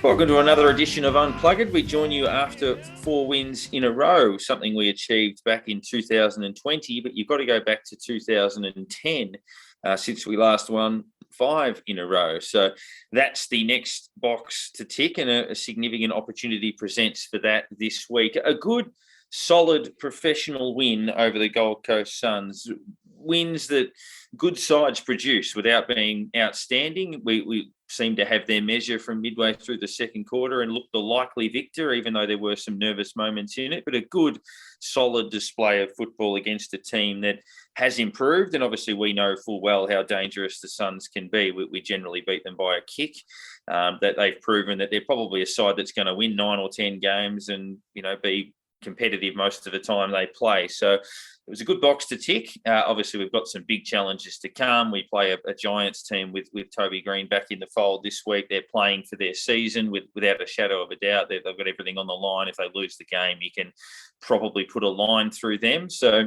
Welcome to another edition of Unplugged. We join you after 4 wins in a row, something we achieved back in 2020, but you've got to go back to 2010 since we last won 5 in a row. So that's the next box to tick, and a significant opportunity presents for that this week. A good, solid professional win over the Gold Coast Suns. Wins that good sides produce without being outstanding. We seemed to have their measure from midway through the second quarter and looked the likely victor, even though there were some nervous moments in it. But a good, solid display of football against a team that has improved. And obviously we know full well how dangerous the Suns can be. We generally beat them by a kick. That they've proven that they're probably a side that's going to win 9 or 10 games and, be competitive most of the time they play. So it was a good box to tick. Obviously, we've got some big challenges to come. We play a Giants team with Toby Green back in the fold this week. They're playing for their season without a shadow of a doubt. They've got everything on the line. If they lose the game, you can probably put a line through them. So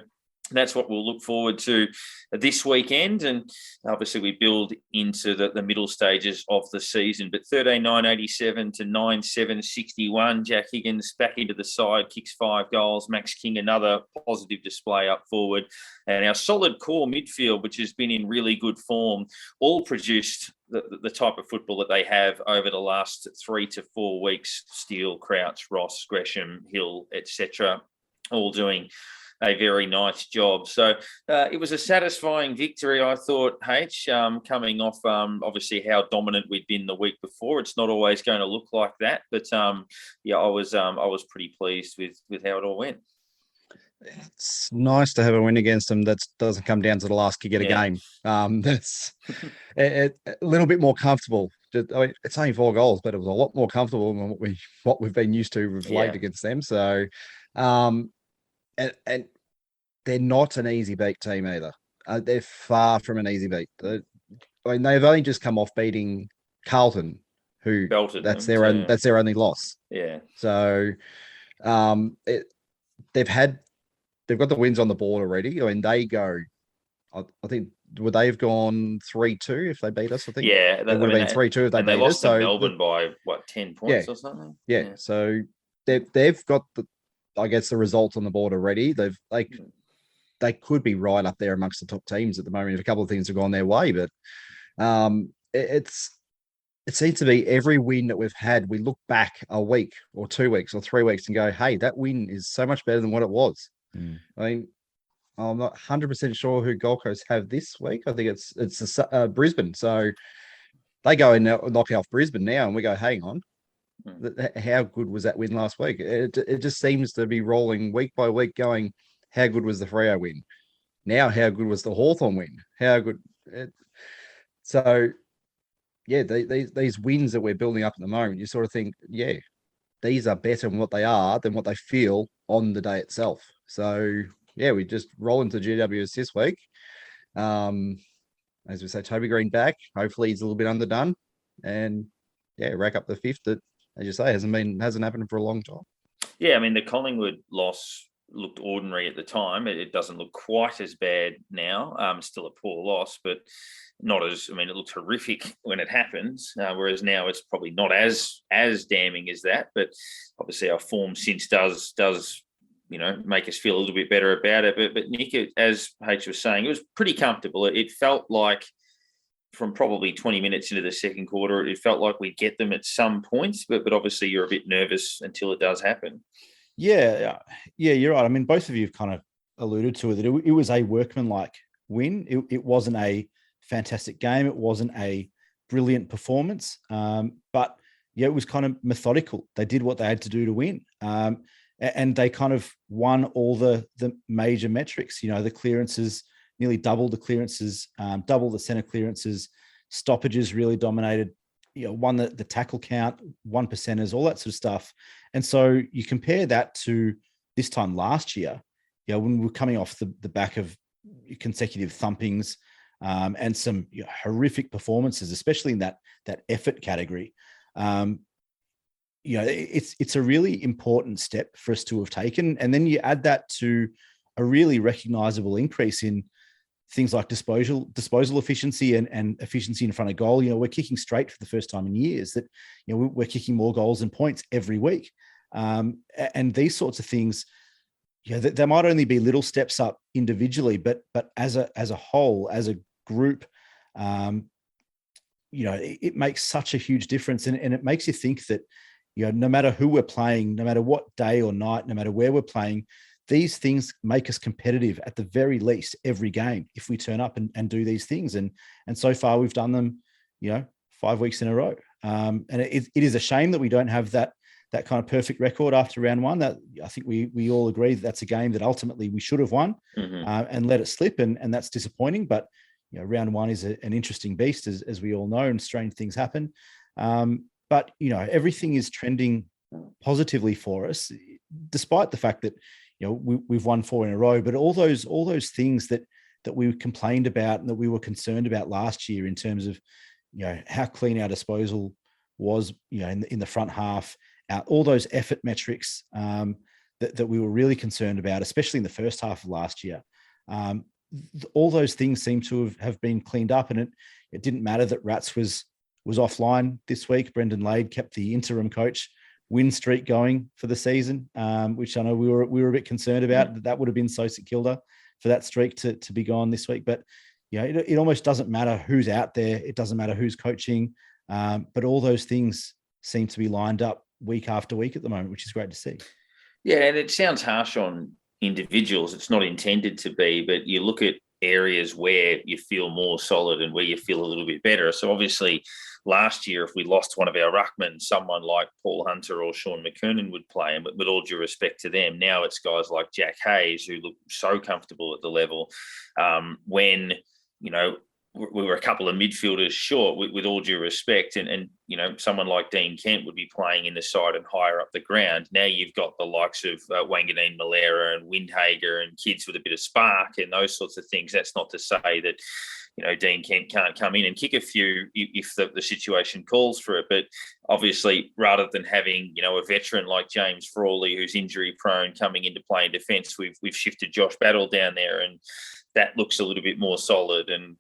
that's what we'll look forward to this weekend. And obviously we build into the middle stages of the season. But 13-9-87 to 9-7-61. Jack Higgins back into the side, kicks 5 goals. Max King, another positive display up forward. And our solid core midfield, which has been in really good form, all produced the type of football that they have over the last 3 to 4 weeks. Steele, Crouch, Ross, Gresham, Hill, etc., all doing a very nice job. So it was a satisfying victory, I thought, H, coming off obviously how dominant we'd been the week before. It's not always going to look like that, but I was pretty pleased with how it all went. It's nice to have a win against them that doesn't come down to the last kick of a game. That's a little bit more comfortable. It's only 4 goals, but it was a lot more comfortable than what we've been used to with late against them. So, and they're not an easy beat team either. They're far from an easy beat. They've only just come off beating Carlton, who that's their only loss. Yeah. So, they've got the wins on the board already. They go. I think would they have gone 3-2 if they beat us? I think. Yeah, it would have been 3-2 if they beat us. They lost to Melbourne by 10 points or something. Yeah. So they've got the results on the board already. They could be right up there amongst the top teams at the moment if a couple of things have gone their way. But it seems to be every win that we've had, we look back a week or 2 weeks or 3 weeks and go, hey, that win is so much better than what it was. I'm not 100% sure who Gold Coast have this week. I think it's Brisbane. So they go and knock off Brisbane now, and we go, hang on. How good was that win last week? It just seems to be rolling week by week going, how good was the Freo win? Now, how good was the Hawthorn win? How good? These wins that we're building up at the moment, you sort of think, these are better than what they are than what they feel on the day itself. So, we just roll into GWS this week. As we say, Toby Green back. Hopefully he's a little bit underdone. And, rack up the 5th that, as you say, hasn't happened for a long time. Yeah, I mean, the Collingwood loss looked ordinary at the time. It doesn't look quite as bad now. Still a poor loss, but not as, it looked horrific when it happens, whereas now it's probably not as damning as that. But obviously our form since does make us feel a little bit better about it. But Nick, as H was saying, it was pretty comfortable. It felt like from probably 20 minutes into the second quarter, it felt like we'd get them at some points, but obviously you're a bit nervous until it does happen. Yeah, you're right. Both of you have kind of alluded to it. It was a workmanlike win. It wasn't a fantastic game. It wasn't a brilliant performance, but it was kind of methodical. They did what they had to do to win, and they kind of won all the major metrics. The clearances, nearly double the clearances, double the center clearances. Stoppages really dominated. Won the tackle count, 1%ers, all that sort of stuff. And so you compare that to this time last year, when we were coming off the back of consecutive thumpings and some horrific performances, especially in that effort category. It's a really important step for us to have taken. And then you add that to a really recognizable increase in things like disposal efficiency and efficiency in front of goal. We're kicking straight for the first time in years. That we're kicking more goals and points every week, and these sorts of things. There might only be little steps up individually, but as a whole, as a group, it makes such a huge difference, and it makes you think that no matter who we're playing, no matter what day or night, no matter where we're playing, these things make us competitive at the very least every game if we turn up and do these things. And so far we've done them, 5 weeks in a row. And it is a shame that we don't have that kind of perfect record after round one. That I think we all agree that's a game that ultimately we should have won, and let it slip. And that's disappointing. But round one is an interesting beast, as we all know, and strange things happen. But everything is trending positively for us, despite the fact that we've won 4 in a row. But all those things that we complained about and that we were concerned about last year in terms of how clean our disposal was, in the front half, all those effort metrics that we were really concerned about, especially in the first half of last year. All those things seem to have been cleaned up, and it didn't matter that Rats was offline this week. Brendan Lade kept the interim coach win streak going for the season, which I know we were a bit concerned about. That would have been so St Kilda for that streak to be gone this week. But it almost doesn't matter who's out there. It doesn't matter who's coaching. But all those things seem to be lined up week after week at the moment, which is great to see. Yeah, and it sounds harsh on individuals. It's not intended to be, but you look at areas where you feel more solid and where you feel a little bit better. So obviously last year, if we lost one of our ruckmen, someone like Paul Hunter or Sean McKernan would play, and with all due respect to them, now it's guys like Jack Hayes who look so comfortable at the level. When we were a couple of midfielders short, with all due respect, and someone like Dean Kent would be playing in the side and higher up the ground. Now you've got the likes of Wanganeen Malera and Windhager and kids with a bit of spark and those sorts of things. That's not to say that Dean Kent can't come in and kick a few if the situation calls for it. But obviously, rather than having a veteran like James Frawley, who's injury prone, coming into play in defence, we've shifted Josh Battle down there, and that looks a little bit more solid, and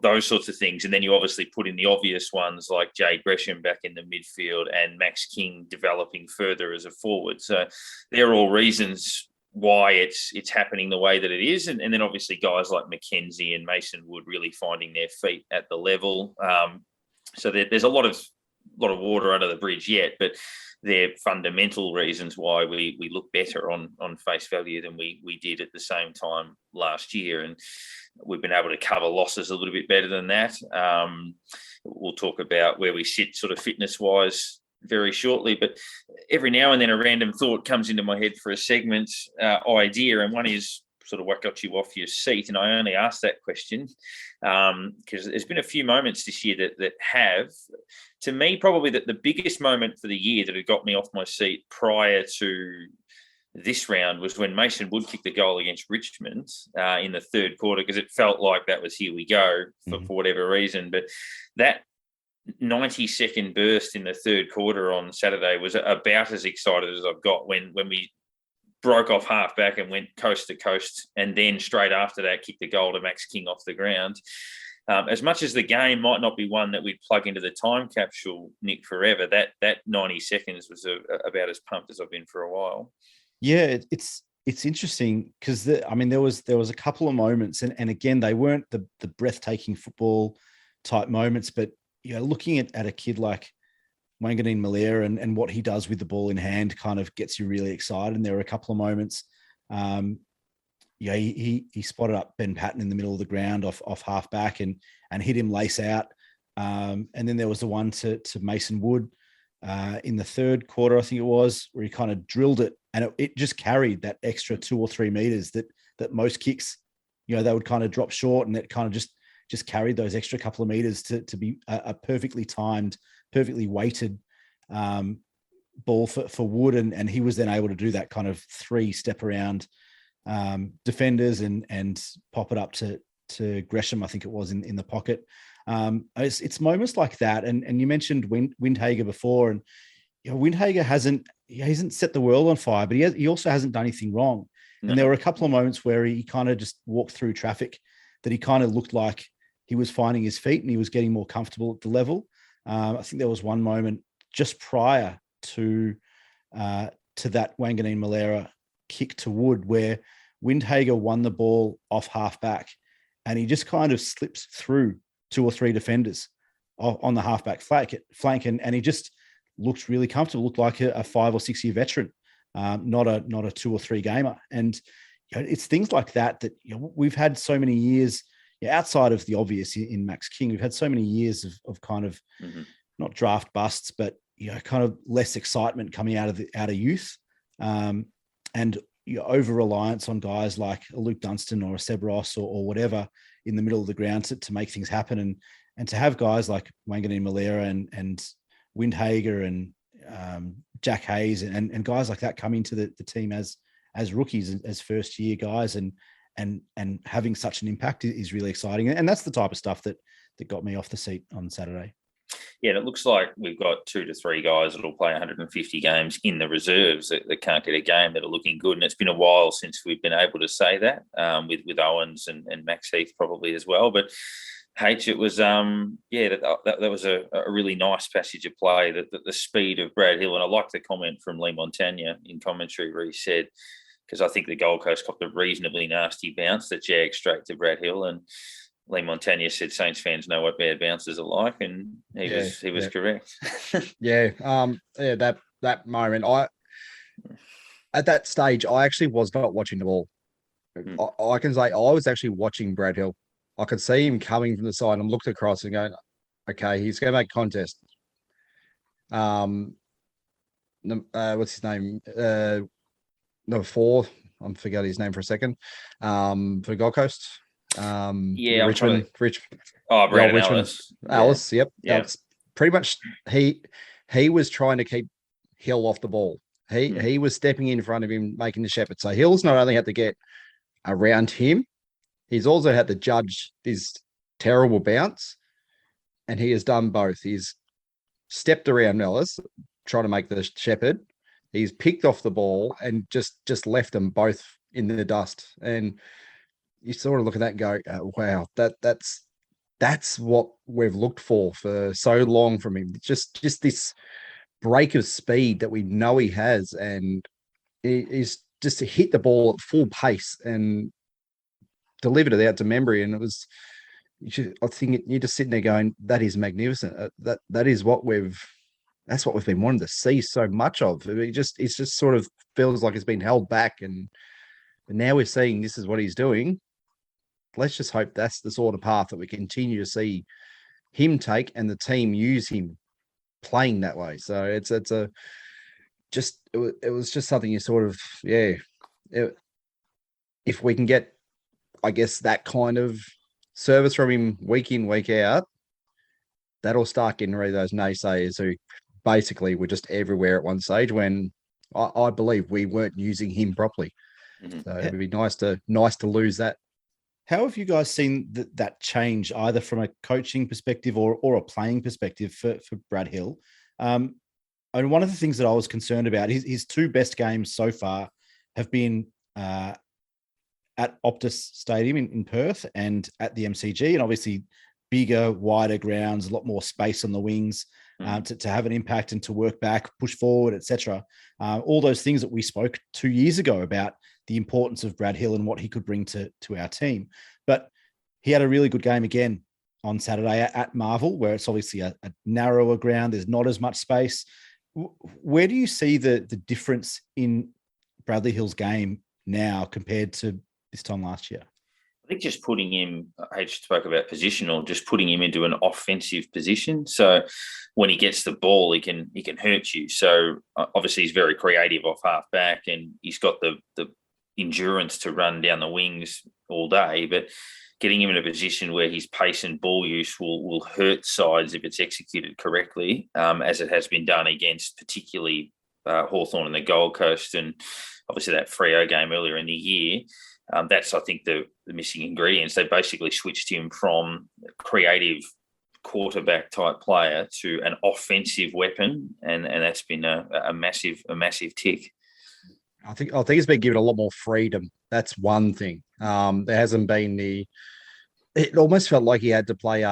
those sorts of things. And then you obviously put in the obvious ones like Jade Gresham back in the midfield and Max King developing further as a forward. So they're all reasons why it's happening the way that it is. And then obviously guys like Mackenzie and Mason Wood really finding their feet at the level. So there's a lot of water under the bridge yet, but they're fundamental reasons why we look better on face value than we did at the same time last year. And we've been able to cover losses a little bit better than that. We'll talk about where we sit sort of fitness-wise very shortly, but every now and then a random thought comes into my head for a segment idea, and one is sort of what got you off your seat. And I only asked that question because there's been a few moments this year that have, to me, probably the biggest moment for the year that had got me off my seat prior to this round was when Mason Wood kicked the goal against Richmond in the third quarter, because it felt like that was here we go for whatever reason. But that 90-second burst in the third quarter on Saturday was about as excited as I've got when we broke off half back and went coast to coast, and then straight after that kicked the goal to Max King off the ground. As much as the game might not be one that we'd plug into the time capsule, Nick, forever, that 90 seconds was about as pumped as I've been for a while. Yeah, it's interesting because there was a couple of moments, and again, they weren't the breathtaking football type moments, but looking at a kid like Wanganeen Malera and what he does with the ball in hand kind of gets you really excited. And there were a couple of moments, he spotted up Ben Patton in the middle of the ground off half back and hit him lace out. And then there was the one to Mason Wood in the third quarter, I think it was, where he kind of drilled it, and it just carried that extra 2 or 3 meters that most kicks, they would kind of drop short, and it kind of just carried those extra couple of meters to be a perfectly timed, perfectly weighted ball for Wood. And he was then able to do that kind of 3-step around defenders and pop it up to Gresham, I think it was, in the pocket. It's moments like that. And you mentioned Windhager before, and Windhager hasn't set the world on fire, but he also hasn't done anything wrong. And there were a couple of moments where he kind of just walked through traffic that he kind of looked like he was finding his feet and he was getting more comfortable at the level. I think there was one moment just prior to that Wanganeen Malera kick to Wood where Windhager won the ball off half back and he just kind of slips through 2 or 3 defenders on the halfback flank and he just looked really comfortable, looked like a 5 or 6 year veteran, not a 2 or 3 gamer. And it's things like that we've had so many years outside of the obvious in Max King. We've had so many years of kind of not draft busts, but kind of less excitement coming out of youth, and over reliance on guys like a Luke Dunstan or a Seb Ross or whatever in the middle of the ground to make things happen, and to have guys like Wanganeen Malera and Windhager and Jack Hayes and guys like that come into the team as rookies, as first year guys, and having such an impact is really exciting. And that's the type of stuff that got me off the seat on Saturday. Yeah, and it looks like we've got 2 to 3 guys that will play 150 games in the reserves that can't get a game, that are looking good. And it's been a while since we've been able to say that, with Owens and Max Heath probably as well. But H, it was that was a really nice passage of play. That the speed of Brad Hill, and I like the comment from Lee Montagna in commentary where he said, because I think the Gold Coast copped a reasonably nasty bounce that jagged straight to Brad Hill, and Lee Montagna said Saints fans know what bad bounces are like, and he was correct. That moment, at that stage, I actually was not watching the ball. I can say I was actually watching Brad Hill. I could see him coming from the side and looked across and going, okay, he's going to make contest. What's his name? Number 4. I forgot his name for a second. For Gold Coast. Richmond. Brandon Ellis. Ellis, yep. It's pretty much he was trying to keep Hill off the ball. He was stepping in front of him, making the shepherd. So Hill's not only had to get around him, he's also had to judge this terrible bounce, and he has done both. He's stepped around Ellis, trying to make the shepherd. He's picked off the ball and just left them both in the dust. And you sort of look at that and go, wow, that's what we've looked for so long from him. Just this break of speed that we know he has, and he's just to hit the ball at full pace and delivered it out to Membry. And it was, I think you're just sitting there going, that is magnificent. That is that's what we've been wanting to see so much of. It's just sort of feels like it's been held back, and now we're seeing this is what he's doing. Let's just hope that's the sort of path that we continue to see him take, and the team use him playing that way. So it was just something you sort of, if we can get, I guess, that kind of service from him week in, week out, that'll start getting rid of those naysayers who basically were just everywhere at one stage when I believe we weren't using him properly. So it would be nice to lose that. How have you guys seen that change, either from a coaching perspective or a playing perspective for Brad Hill? And one of the things that I was concerned about, his 2 best games so far have been at Optus Stadium in Perth and at the MCG, and obviously bigger, wider grounds, a lot more space on the wings to have an impact and to work back, push forward, etc. All those things that we spoke 2 years ago about the importance of Brad Hill and what he could bring to our team. But he had a really good game again on Saturday at Marvel, where it's obviously a narrower ground. There's not as much space. Where do you see the difference in Bradley Hill's game now compared to this time last year? I think just putting him, H spoke about positional, just putting him into an offensive position. So when he gets the ball, he can hurt you. So obviously he's very creative off half back, and he's got the endurance to run down the wings all day. But getting him in a position where his pace and ball use will hurt sides if it's executed correctly, as it has been done against particularly Hawthorn and the Gold Coast, and obviously that Freo game earlier in the year. That's, I think, the missing ingredients. They basically switched him from creative quarterback type player to an offensive weapon, and that's been a massive tick. I think he's been given a lot more freedom. That's one thing. There hasn't been it almost felt like he had to play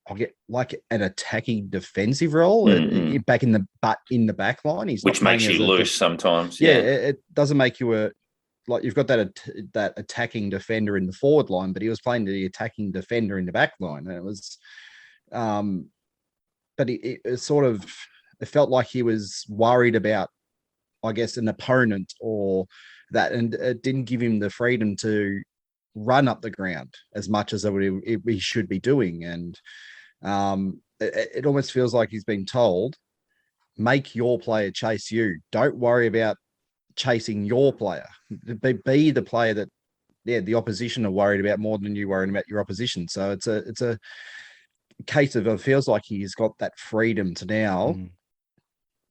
I'll get like an attacking defensive role back in the back line. He's not Which playing makes as you a loose sometimes. yeah. Yeah. It doesn't make you like you've got that attacking defender in the forward line, but he was playing the attacking defender in the back line, and it was, but it sort of it felt like he was worried about, I guess, an opponent or that, and it didn't give him the freedom to run up the ground as much as he should be doing, and it almost feels like he's been told, make your player chase you. Don't worry about chasing your player. Be the player that the opposition are worried about more than you worrying about your opposition. So it's a case of it feels like he's got that freedom to now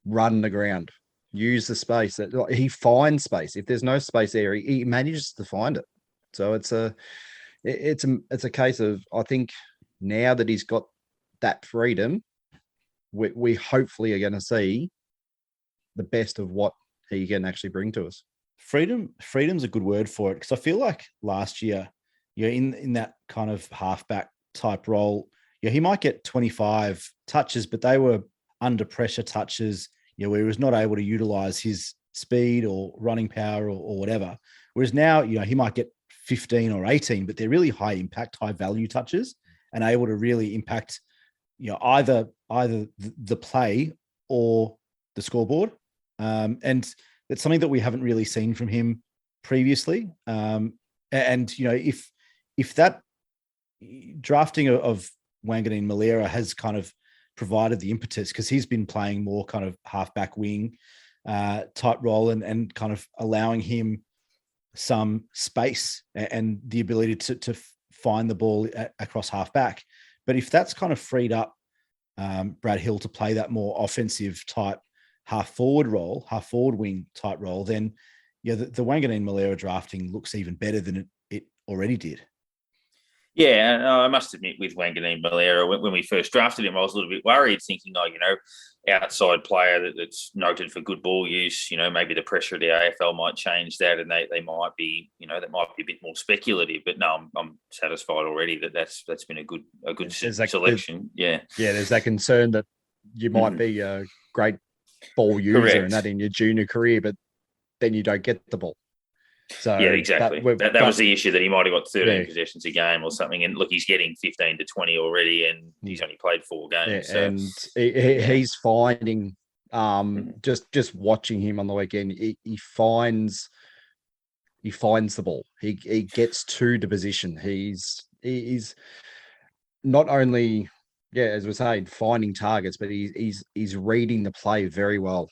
run the ground, use the space. That he finds space. If there's no space there, he manages to find it. So it's a case of, I think now that he's got that freedom, we hopefully are going to see the best of what he can actually bring to us. Freedom's a good word for it, because I feel like last year, in that kind of halfback type role, he might get 25 touches, but they were under pressure touches, where he was not able to utilize his speed or running power or whatever. Whereas now, he might get 15 or 18, but they're really high impact, high value touches, and able to really impact, either the play or the scoreboard. And it's something that we haven't really seen from him previously. And if that drafting of Wanganeen Malera has kind of provided the impetus, because he's been playing more kind of halfback wing type role and kind of allowing him some space and the ability to find the ball across halfback. But if that's kind of freed up Brad Hill to play that more offensive type half forward wing type role, then the Wanganeen Malera drafting looks even better than it already did. Yeah, and I must admit, with Wanganeen Malera, when we first drafted him, I was a little bit worried, thinking, outside player that's noted for good ball use. Maybe the pressure of the AFL might change that, and they might be, that might be a bit more speculative. But no, I'm satisfied already that's been a good selection. There's that concern that you might be a great ball user Correct. and that in your junior career, but then you don't get the ball. So yeah, exactly. That was the issue, that he might have got 13 possessions a game or something. And look, he's getting 15 to 20 already, and he's only played 4 games. And he's finding, just watching him on the weekend, he finds the ball. He gets to the position. He's not only, as we're saying, finding targets, but he's reading the play very well.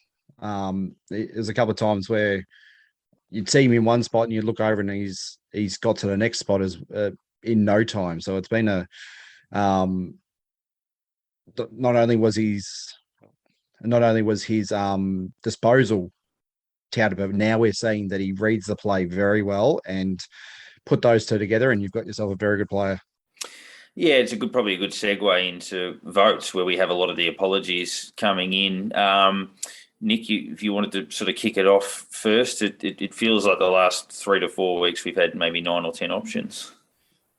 There's a couple of times where you'd see him in one spot and you look over and he's got to the next spot as in no time. So it's been not only was his disposal touted, but now we're seeing that he reads the play very well, and put those two together and you've got yourself a very good player. Yeah, it's probably a good segue into votes, where we have a lot of the apologies coming in. Nick, if you wanted to sort of kick it off first, it feels like the last 3 to 4 weeks we've had maybe 9 or 10 options.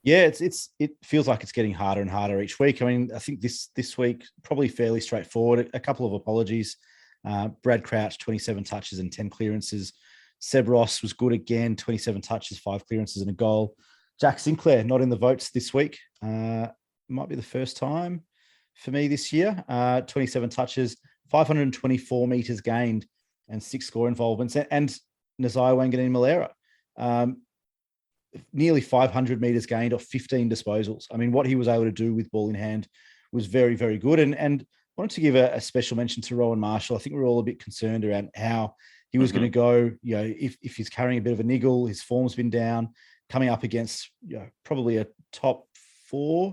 Yeah, it feels like it's getting harder and harder each week. I mean, I think this week probably fairly straightforward. A couple of apologies. Brad Crouch, 27 touches and 10 clearances. Seb Ross was good again, 27 touches, 5 clearances and a goal. Jack Sinclair not in the votes this week. Might be the first time for me this year. 27 touches, 524 meters gained, and 6 score involvements. And Nazai Wanganeen Malera, nearly 500 meters gained off 15 disposals. I mean, what he was able to do with ball in hand was very, very good. And wanted to give a special mention to Rowan Marshall. I think we're all a bit concerned around how he was going to go. If he's carrying a bit of a niggle, his form's been down, coming up against probably a top 5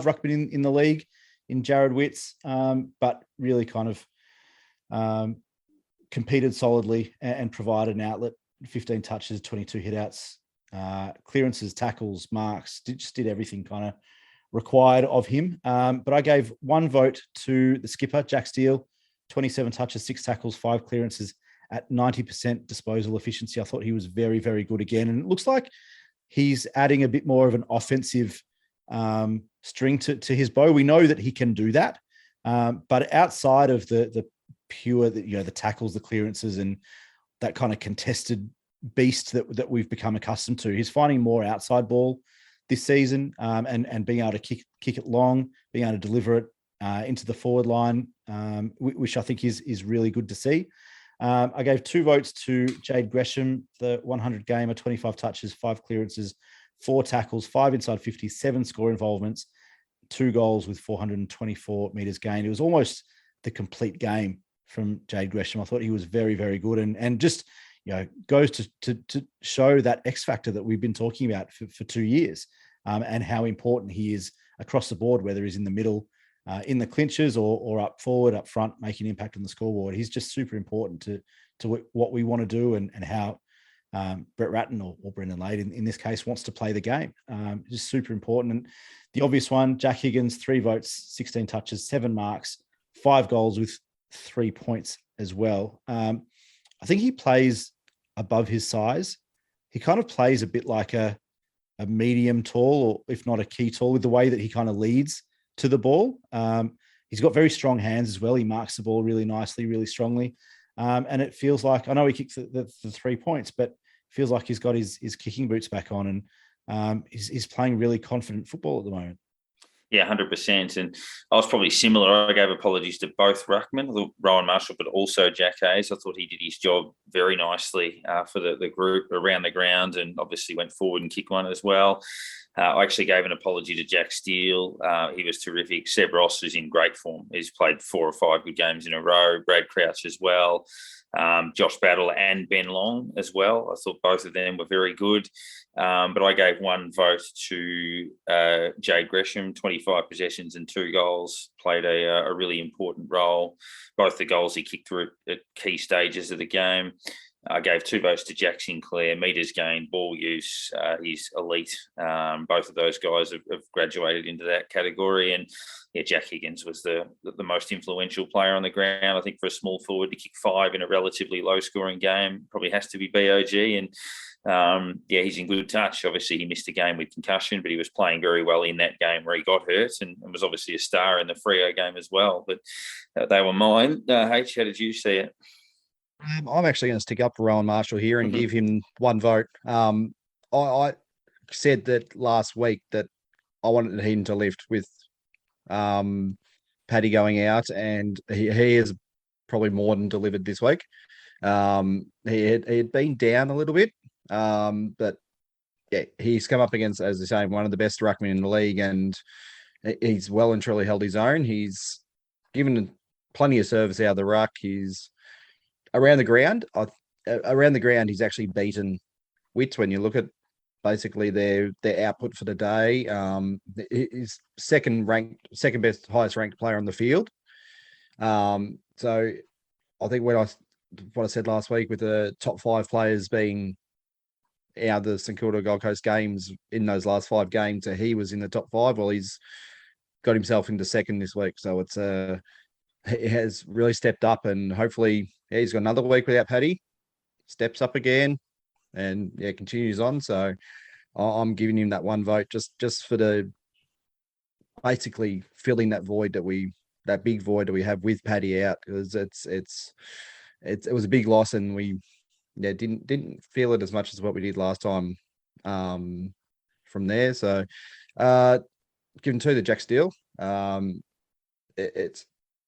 ruckman in the league in Jared Witts, but really kind of competed solidly and provided an outlet. 15 touches, 22 hitouts, clearances, tackles, marks, just did everything kind of required of him. But I gave 1 vote to the skipper, Jack Steele, 27 touches, 6 tackles, 5 clearances, at 90% disposal efficiency. I thought he was very, very good again. And it looks like he's adding a bit more of an offensive string to his bow. We know that he can do that. But outside of the pure, the tackles, the clearances, and that kind of contested beast that we've become accustomed to, he's finding more outside ball this season, and being able to kick it long, being able to deliver it into the forward line, which I think is really good to see. I gave 2 votes to Jade Gresham, the 100 gamer, 25 touches, 5 clearances, 4 tackles, 5 inside 50, 7 score involvements, 2 goals with 424 meters gained. It was almost the complete game from Jade Gresham. I thought he was very, very good, and just goes to show that X factor that we've been talking about for 2 years, and how important he is across the board, whether he's in the middle, in the clinches, or up forward, up front, making an impact on the scoreboard. He's just super important to what we want to do, and how Brett Ratton or Brendan Lade in this case wants to play the game. Just super important. And the obvious one, Jack Higgins, 3 votes, 16 touches, 7 marks, 5 goals with 3 points as well. I think he plays above his size. He kind of plays a bit like a medium tall, or if not a key tall, with the way that he kind of leads to the ball. He's got very strong hands as well. He marks the ball really nicely, really strongly. And it feels like, I know he kicked the 3 points, but it feels like he's got his kicking boots back on, and he's playing really confident football at the moment. Yeah, 100%. And I was probably similar. I gave apologies to both ruckmen, Rowan Marshall, but also Jack Hayes. I thought he did his job very nicely for the group around the ground, and obviously went forward and kicked one as well. I actually gave an apology to Jack Steele. He was terrific. Seb Ross is in great form. He's played 4 or 5 good games in a row. Brad Crouch as well. Josh Battle and Ben Long as well. I thought both of them were very good. But I gave 1 vote to Jade Gresham, 25 possessions and 2 goals, played a really important role. Both the goals he kicked through at key stages of the game. I gave 2 votes to Jack Sinclair, meters gained, ball use, he's elite. Both of those guys have graduated into that category. And yeah, Jack Higgins was the most influential player on the ground. I think for a small forward to kick 5 in a relatively low scoring game probably has to be BOG. And he's in good touch. Obviously, he missed a game with concussion, but he was playing very well in that game where he got hurt, and was obviously a star in the Freo game as well. But they were mine. H, how did you see it? I'm actually going to stick up for Rowan Marshall here and give him 1 vote. I said that last week that I wanted him to lift with Paddy going out, and he has probably more than delivered this week. He had been down a little bit, but yeah, he's come up against, as I say, one of the best ruckmen in the league, and he's well and truly held his own. He's given plenty of service out of the ruck. He's around the ground. He's actually beaten Wits when you look at basically their output for the day. He's second best, highest ranked player on the field. So I think what I said last week, with the top 5 players being out of the St Kilda Gold Coast games in those last 5 games, he was in the top 5. Well, he's got himself into second this week. So it's he has really stepped up, and hopefully he's got another week without Paddy, steps up again, and continues on. So I'm giving him that 1 vote just for the basically filling that void that big void that we have with Paddy out, because it was a big loss, and we didn't feel it as much as what we did last time from there. So given 2 to Jack Steele.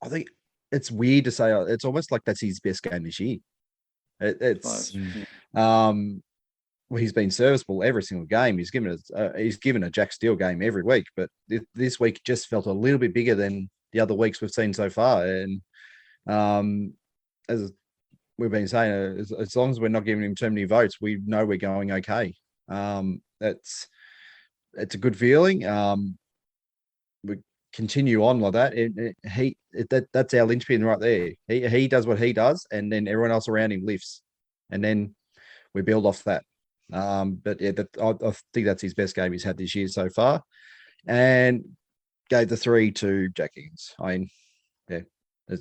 I think it's weird to say, it's almost like that's his best game this year. He's been serviceable every single game. He's given a Jack Steele game every week, but this week just felt a little bit bigger than the other weeks we've seen so far. And as we've been saying, as long as we're not giving him too many votes, we know we're going okay. It's a good feeling. We continue on like that. That's our linchpin right there. He does what he does, and then everyone else around him lifts, and then we build off that. But yeah, I think that's his best game he's had this year so far, and gave the 3 to Jack Higgins. I mean,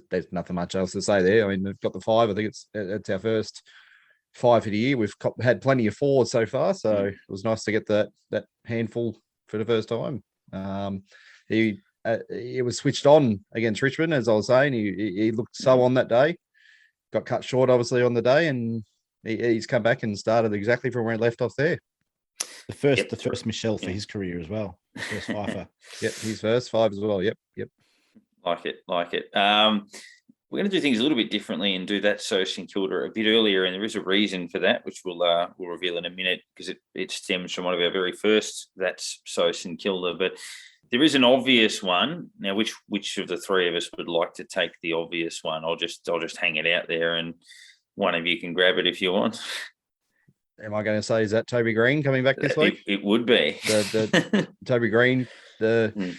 there's nothing much else to say there. I mean, they've got the 5. I think it's our first 5 for the year. We've had plenty of 4s so far, so it was nice to get that handful for the first time. He was switched on against Richmond, as I was saying. He looked so on that day. Got cut short, obviously, on the day, and he's come back and started exactly from where he left off there. The first Michelle for his career as well. The first fifer. Yep, his first 5 as well. Yep. Like it. We're going to do things a little bit differently and do that St Kilda a bit earlier, and there is a reason for that, which we'll reveal in a minute, because it stems from one of our very first That's So St Kilda. But there is an obvious one now. Which of the 3 of us would like to take the obvious one? I'll just hang it out there, and one of you can grab it if you want. Am I going to say, is that Toby Green coming back this week? It would be. The Toby Green, the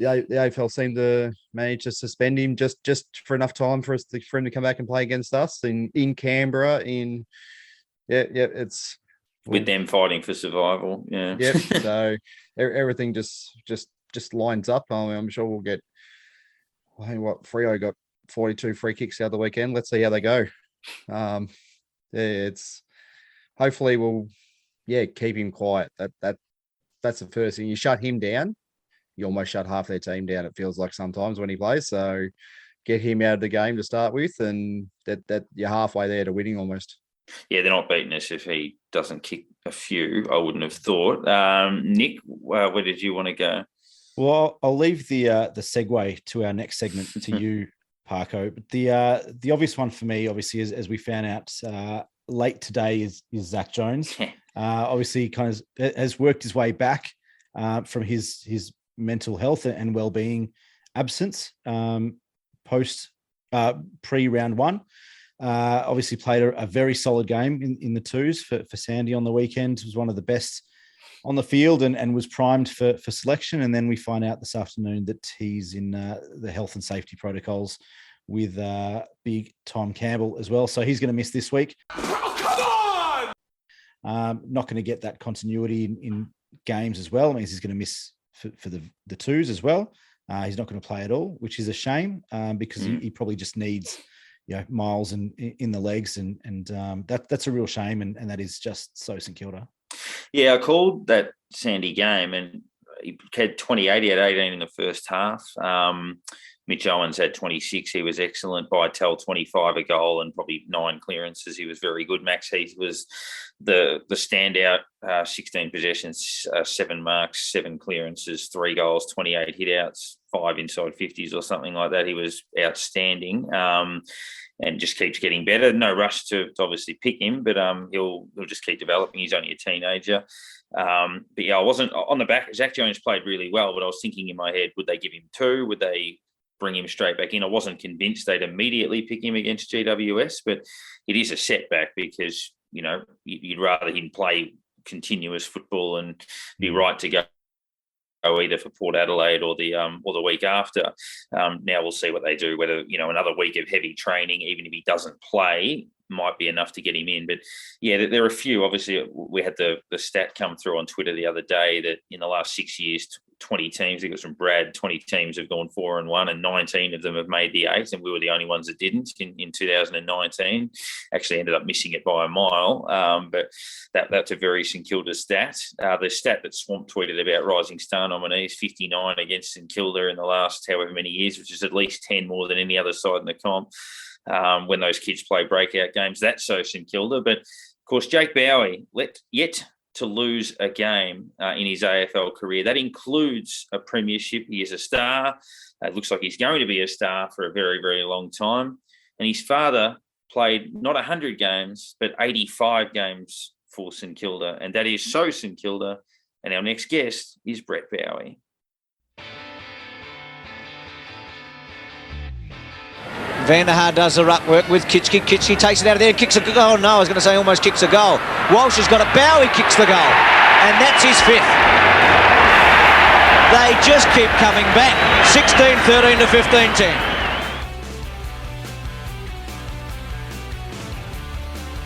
AFL seemed to manage to suspend him just for enough time for him to come back and play against us in Canberra. It's with them fighting for survival. Yeah. Yep. So everything just lines up. I'm sure we'll get. I think Freo got 42 free kicks the other weekend. Let's see how they go. It's hopefully we'll keep him quiet. That's the first thing. You shut him down, you almost shut half their team down, it feels like sometimes when he plays. So get him out of the game to start with, and that you're halfway there to winning almost. Yeah, they're not beating us if he doesn't kick a few, I wouldn't have thought. Nick, where did you want to go? Well, I'll leave the segue to our next segment to you, Parko. But the obvious one for me, obviously, as we found out late today, is Zach Jones. Obviously, kind of has worked his way back from his mental health and well-being absence post pre-round 1. Obviously played a very solid game in the 2s for Sandy on the weekend. It was one of the best on the field and was primed for selection. And then we find out this afternoon that he's in the health and safety protocols with big Tom Campbell as well. So he's going to miss this week. Oh, come on! Not going to get that continuity in games as well. It means he's going to miss for the 2s as well. He's not going to play at all, which is a shame because he probably just needs miles in the legs, and that's a real shame, and that is just so St Kilda. Yeah, I called that Sandy game, and he had 28. He had 18 in the first half. Mitch Owens had 26. He was excellent. Bytel 25, a goal and probably 9 clearances. He was very good. Max Heath was the standout. 16 possessions, 7 marks, 7 clearances, 3 goals, 28 hitouts, 5 inside 50s or something like that. He was outstanding. And just keeps getting better. No rush to obviously pick him, but he'll just keep developing. He's only a teenager. But yeah, I wasn't on the back. Zach Jones played really well, but I was thinking in my head, would they give him 2? Would they bring him straight back in? I wasn't convinced they'd immediately pick him against GWS, but it is a setback because, you'd rather him play continuous football and be right to go either for Port Adelaide or the week after. Now we'll see what they do, whether, another week of heavy training, even if he doesn't play, might be enough to get him in. But yeah, there are a few. Obviously, we had the stat come through on Twitter the other day that in the last 6 years, 20 teams, I think it was from Brad, 20 teams have gone 4-1 and 19 of them have made the 8, and we were the only ones that didn't in 2019. Actually ended up missing it by a mile, but that's a very St Kilda stat. The stat that Swamp tweeted about Rising Star nominees, 59 against St Kilda in the last however many years, which is at least 10 more than any other side in the comp. When those kids play breakout games, that's so St Kilda. But of course, Jake Bowey yet to lose a game in his AFL career. That includes a premiership. He is a star. It looks like he's going to be a star for a very, very long time. And his father played not 100 games, but 85 games for St Kilda. And that is so St Kilda. And our next guest is Brett Bowey. Vanderhaar does the ruck work with Kitschke. Kitschke takes it out of there and kicks a goal. Oh, no, I was going to say almost kicks a goal. Walsh has got it. Bowey kicks the goal. And that's his 5th. They just keep coming back. 16-13 to 15-10.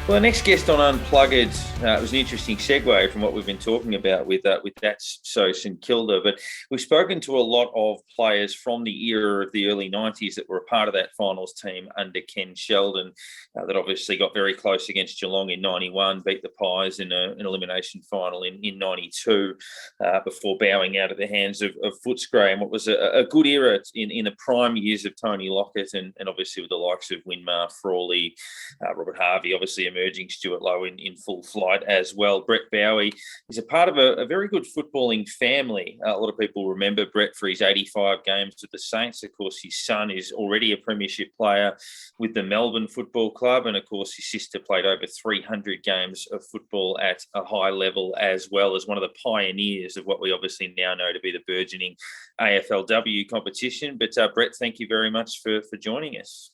Well, the next guest on Unplugged was an interesting segue from what we've been talking about with That's So St Kilda. But we've spoken to a lot of players from the era of the early 90s that were a part of that finals team under Ken Sheldon that obviously got very close against Geelong in 91, beat the Pies in an elimination final in 92 before bowing out of the hands of Footscray. And what was a good era in the prime years of Tony Lockett and obviously with the likes of Winmar, Frawley, Robert Harvey, obviously emerging, Stuart Lowe in full flight as well. Brett Bowey is a part of a very good footballing family. A lot of people remember Brett for his 85 games with the Saints. Of course, his son is already a premiership player with the Melbourne Football Club. And of course, his sister played over 300 games of football at a high level as well, as one of the pioneers of what we obviously now know to be the burgeoning AFLW competition. But Brett, thank you very much for joining us.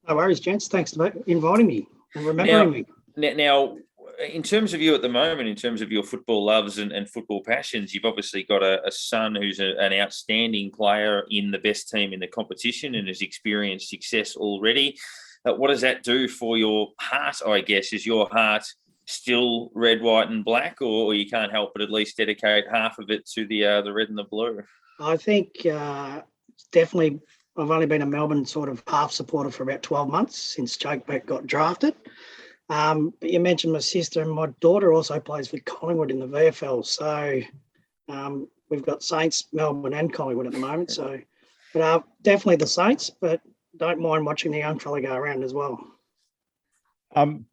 No worries, gents. Thanks for inviting me and remembering me. Now, in terms of you at the moment, in terms of your football loves and football passions, you've obviously got a son who's an outstanding player in the best team in the competition and has experienced success already. What does that do for your heart, I guess? Is your heart still red, white and black, or you can't help but at least dedicate half of it to the red and the blue? I think definitely I've only been a Melbourne sort of half supporter for about 12 months since Jake Beck got drafted. But you mentioned my sister, and my daughter also plays for Collingwood in the VFL. So we've got Saints, Melbourne and Collingwood at the moment. So but definitely the Saints, but don't mind watching the young fella go around as well.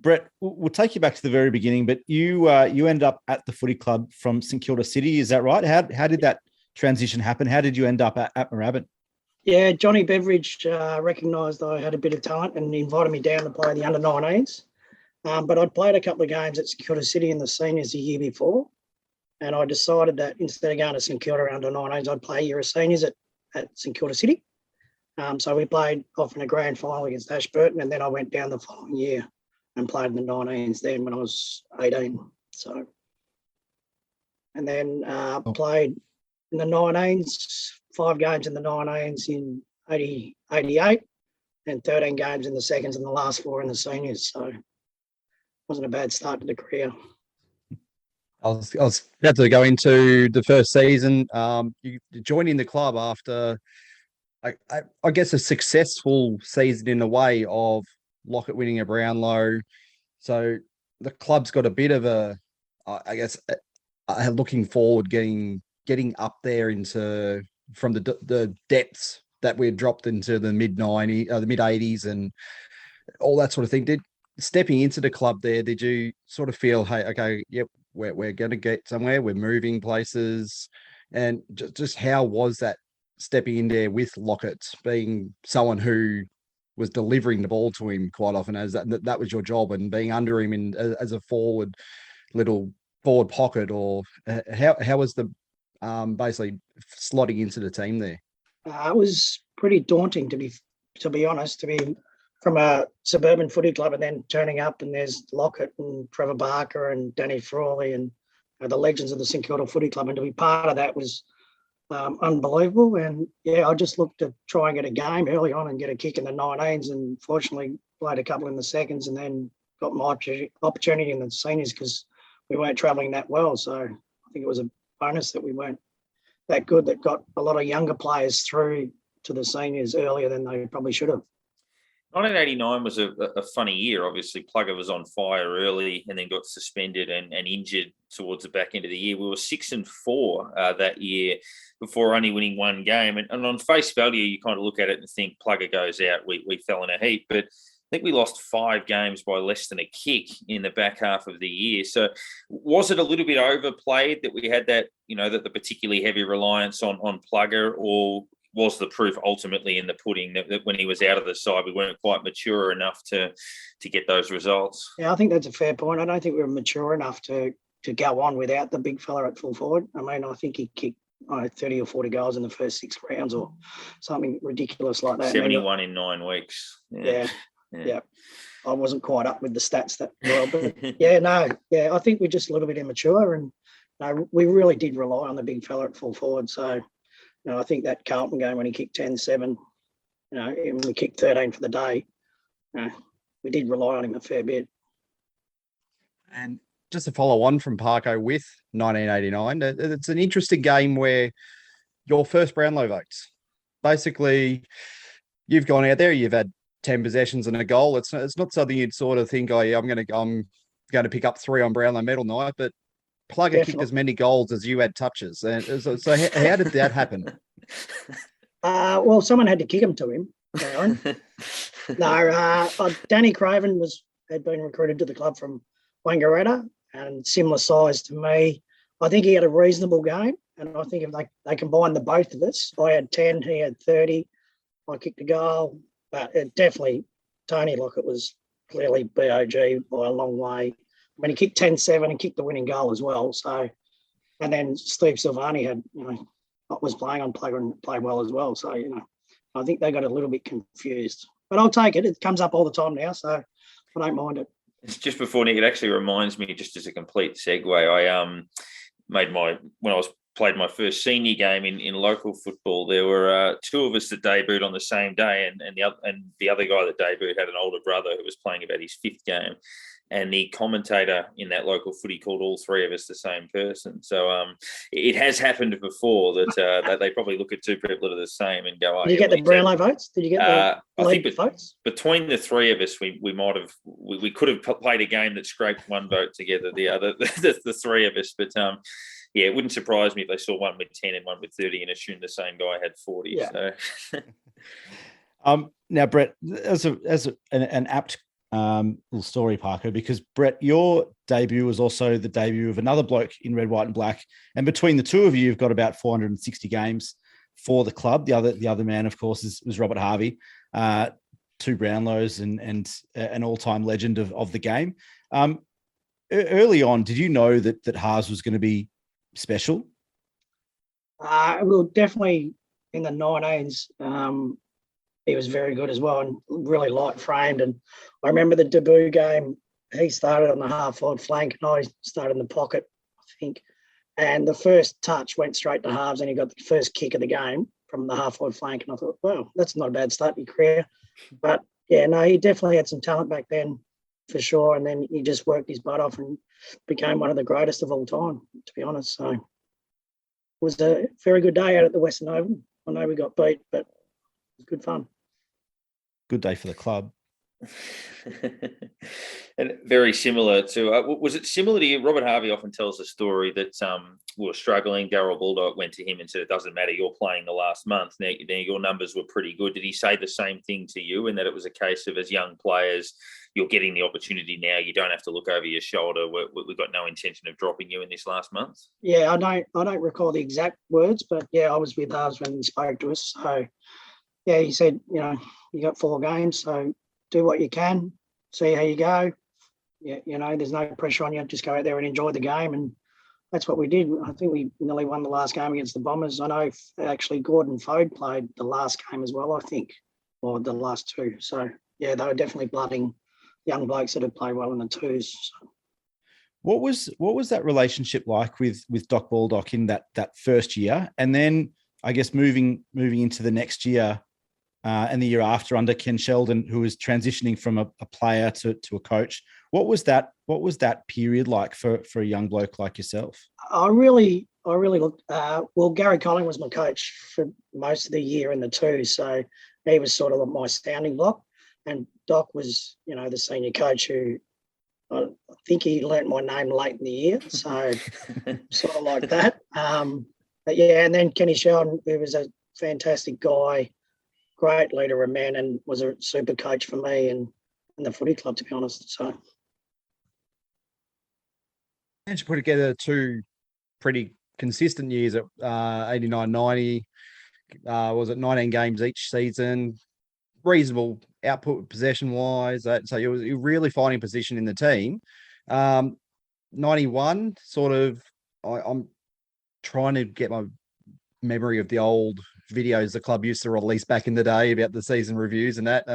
Brett, we'll take you back to the very beginning, but you end up at the footy club from St Kilda City. Is that right? How did that transition happen? How did you end up at Moorabbin? Yeah, Johnny Beveridge recognised I had a bit of talent and invited me down to play the under-19s. But I'd played a couple of games at St Kilda City in the seniors the year before, and I decided that instead of going to St Kilda under-19s, I'd play a year of seniors at St Kilda City. So we played off in a grand final against Ashburton, and then I went down the following year and played in the 19s then when I was 18. So, and then played in the 19s, 5 games in the 19s in 88, and 13 games in the seconds and the last 4 in the seniors. So wasn't a bad start to the career. I was about to go into the first season. You joining the club after, I guess, a successful season in a way of Lockett winning a Brownlow. So the club's got a bit of a, I guess, looking forward, getting up there into from the depths that we had dropped into the mid 80s and all that sort of thing. Stepping into the club there, did you sort of feel, hey, okay, yep, we're going to get somewhere, we're moving places, and just how was that stepping in there with Lockett, being someone who was delivering the ball to him quite often as that was your job, and being under him as a little forward pocket, or how was the basically slotting into the team there? It was pretty daunting to be honest, to be from a suburban footy club and then turning up and there's Lockett and Trevor Barker and Danny Frawley and the legends of the St Kilda Footy Club, and to be part of that was unbelievable. And yeah, I just looked to try and get a game early on and get a kick in the 19s, and fortunately played a couple in the seconds and then got my opportunity in the seniors because we weren't travelling that well. So I think it was a bonus that we weren't that good, that got a lot of younger players through to the seniors earlier than they probably should have. 1989 was a funny year. Obviously, Plugger was on fire early and then got suspended and injured towards the back end of the year. We were 6-4 that year before only winning 1 game. And on face value, you kind of look at it and think Plugger goes out, we fell in a heap. But I think we lost 5 games by less than a kick in the back half of the year. So was it a little bit overplayed that we had that, that the particularly heavy reliance on Plugger, or was the proof ultimately in the pudding that when he was out of the side, we weren't quite mature enough to get those results? Yeah, I think that's a fair point. I don't think we were mature enough to go on without the big fella at full forward. I mean, I think he kicked 30 or 40 goals in the first 6 rounds or something ridiculous like that. 71 in 9 weeks. Yeah. I wasn't quite up with the stats that well, but I think we're just a little bit immature, and we really did rely on the big fella at full forward. So, I think that Carlton game when he kicked 10-7, and we kicked 13 for the day, we did rely on him a fair bit. And just to follow on from Parko with 1989, it's an interesting game where your first Brownlow votes. Basically, you've gone out there, you've had 10 possessions and a goal. It's not something you'd sort of think, oh yeah, I'm going to pick up 3 on Brownlow medal night, but Plugger kicked as many goals as you had touches. And so how did that happen? Well, someone had to kick him to him, Aaron. Danny Craven had been recruited to the club from Wangaratta and similar size to me. I think he had a reasonable game, and I think if they combined the both of us, I had 10, he had 30. I kicked a goal, but it definitely, Tony Lockett was clearly BOG by a long way. I mean, he kicked 10-7 and kicked the winning goal as well. So, and then Steve Silvani was playing on Plugger and played well as well. So, I think they got a little bit confused. But I'll take it. It comes up all the time now, so I don't mind it. It's just before Nick, it actually reminds me, just as a complete segue, I played my first senior game in local football. There were 2 of us that debuted on the same day, and the other guy that debuted had an older brother who was playing about his 5th game. And the commentator in that local footy called all 3 of us the same person. So it has happened before that they probably look at 2 people that are the same and go, "Oh, Did you get the Brownlow votes? Did you get the league votes? Between the 3 of us, we could have played a game that scraped 1 vote together. The 3 of us, but yeah, it wouldn't surprise me if they saw one with 10 and one with 30 and assumed the same guy had 40. Yeah. So. Now, Brett, as an apt little story, Parker, because Brett, your debut was also the debut of another bloke in red, white, and black, and between the 2 of you, you've got about 460 games for the club. The other man, of course, was Robert Harvey, 2 Brownlows and an all-time legend of the game. Early on, did you know that Haas was going to be special? Well, definitely in the 19s. He was very good as well and really light framed. And I remember the debut game, he started on the half-forward flank and I started in the pocket, I think. And the first touch went straight to halves and he got the first kick of the game from the half-forward flank. And I thought, well, that's not a bad start in your career. But, yeah, no, he definitely had some talent back then for sure. And then he just worked his butt off and became one of the greatest of all time, to be honest. So it was a very good day out at the Western Oval. I know we got beat, but it was good fun. Good day for the club. And very similar to, was it similar to you? Robert Harvey often tells the story that we were struggling. Darryl Baldock went to him and said, "It doesn't matter, you're playing the last month. Now your numbers were pretty good." Did he say the same thing to you, and that it was a case of, as young players, you're getting the opportunity now, you don't have to look over your shoulder, we've got no intention of dropping you in this last month? Yeah, I don't recall the exact words, but yeah, I was with Harves when he spoke to us. So yeah, he said, you got 4 games, so do what you can, see how you go. Yeah, there's no pressure on you. Just go out there and enjoy the game, and that's what we did. I think we nearly won the last game against the Bombers. I know actually Gordon Fode played the last game as well, I think, or the last 2. So yeah, they were definitely blooding young blokes that had played well in the 2s. So. What was that relationship like with Doc Baldock in that first year, and then I guess moving into the next year? And the year after under Ken Sheldon, who was transitioning from a player to a coach. What was that period like for a young bloke like yourself? I really looked. Well, Gary Colling was my coach for most of the year in the 2, so he was sort of my sounding block. And Doc was, the senior coach who I think he learnt my name late in the year, so sort of like that. But yeah, and then Kenny Sheldon, who was a fantastic guy. Great leader of men and was a super coach for me and the footy club, to be honest. So, managed to put together 2 pretty consistent years at 89-90. Was it 19 games each season? Reasonable output possession-wise. So you're really finding position in the team. 91, sort of, I'm trying to get my memory of the old videos the club used to release back in the day about the season reviews and that.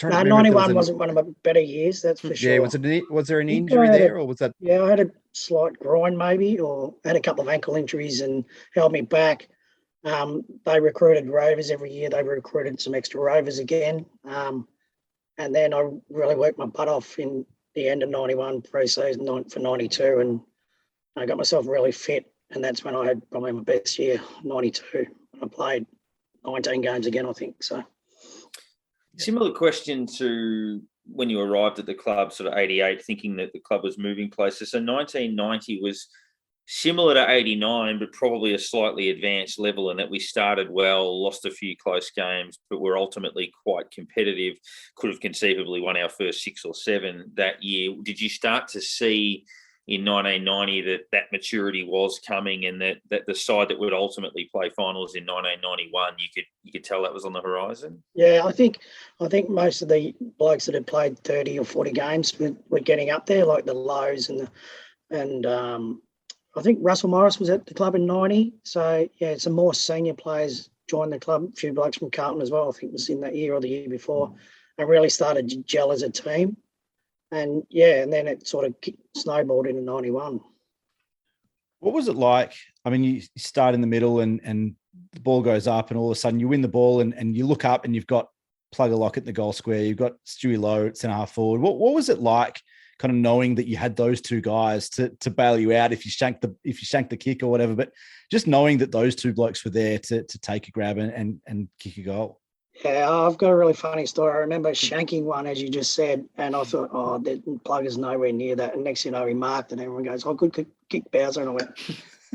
91 wasn't one of my better years, that's for sure. Yeah, was there an injury there, or was that? Yeah, I had a slight groin maybe, or had a couple of ankle injuries and held me back. They recruited rovers every year. They recruited some extra rovers again. And then I really worked my butt off in the end of 91 pre-season for 92, and I got myself really fit, and that's when I had probably my best year, 92. I played 19 games again, I think. So, similar question to when you arrived at the club, sort of 88, thinking that the club was moving places. So 1990 was similar to 89, but probably a slightly advanced level in that we started well, lost a few close games, but were ultimately quite competitive. Could have conceivably won our first 6 or 7 that year. Did you start to see in 1990 that maturity was coming, and that the side that would ultimately play finals in 1991, you could tell that was on the horizon? Yeah, I think most of the blokes that had played 30 or 40 games were getting up there, like the Lows and I think Russell Morris was at the club in 90. So yeah, some more senior players joined the club. A few blokes from Carlton as well, I think was in that year or the year before, and really started to gel as a team. And yeah, and then it sort of snowballed into 91. What was it like? I mean, you start in the middle and the ball goes up, and all of a sudden you win the ball and you look up and you've got Plugger Lockett in the goal square. You've got Stewie Lowe at centre half forward. What was it like, kind of knowing that you had those two guys to bail you out if you shanked the kick or whatever, but just knowing that those two blokes were there to take a grab and kick a goal? Yeah, I've got a really funny story. I remember shanking one, as you just said, and I thought, oh, the Plugger's nowhere near that. And next thing you know, he marked, and everyone goes, oh, good kick, Bowser. And I went,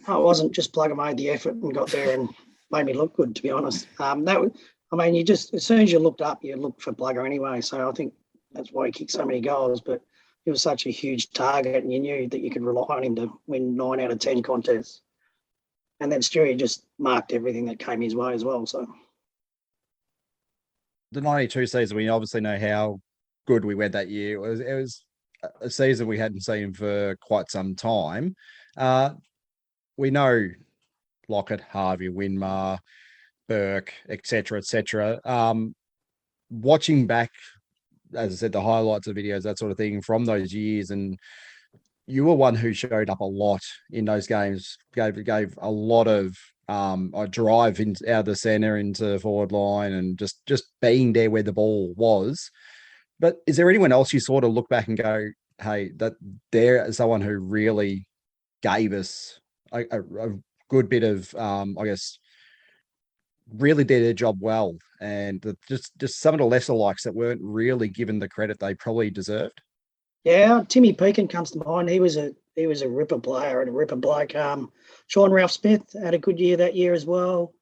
oh, it wasn't, just Plugger made the effort and got there and made me look good, to be honest. You just, as soon as you looked up, you looked for Plugger anyway. So I think that's why he kicked so many goals. But he was such a huge target, and you knew that you could rely on him to win 9 out of 10 contests. And then Stewie just marked everything that came his way as well. So the 92 season, we obviously know how good we went that year. It was a season we hadn't seen for quite some time. We know Lockett, Harvey, Winmar, Burke, etc. Watching back, as I said, the highlights of videos, that sort of thing from those years, and you were one who showed up a lot in those games, gave a lot of a drive out of the centre into forward line, and just being there where the ball was. But is there anyone else you sort of look back and go, hey, that there is someone who really gave us a good bit of, I guess, really did their job well, and just some of the lesser likes that weren't really given the credit they probably deserved? Yeah, Timmy Pekin comes to mind. He was a ripper player and a ripper bloke. Sean Ralph Smith had a good year that year as well.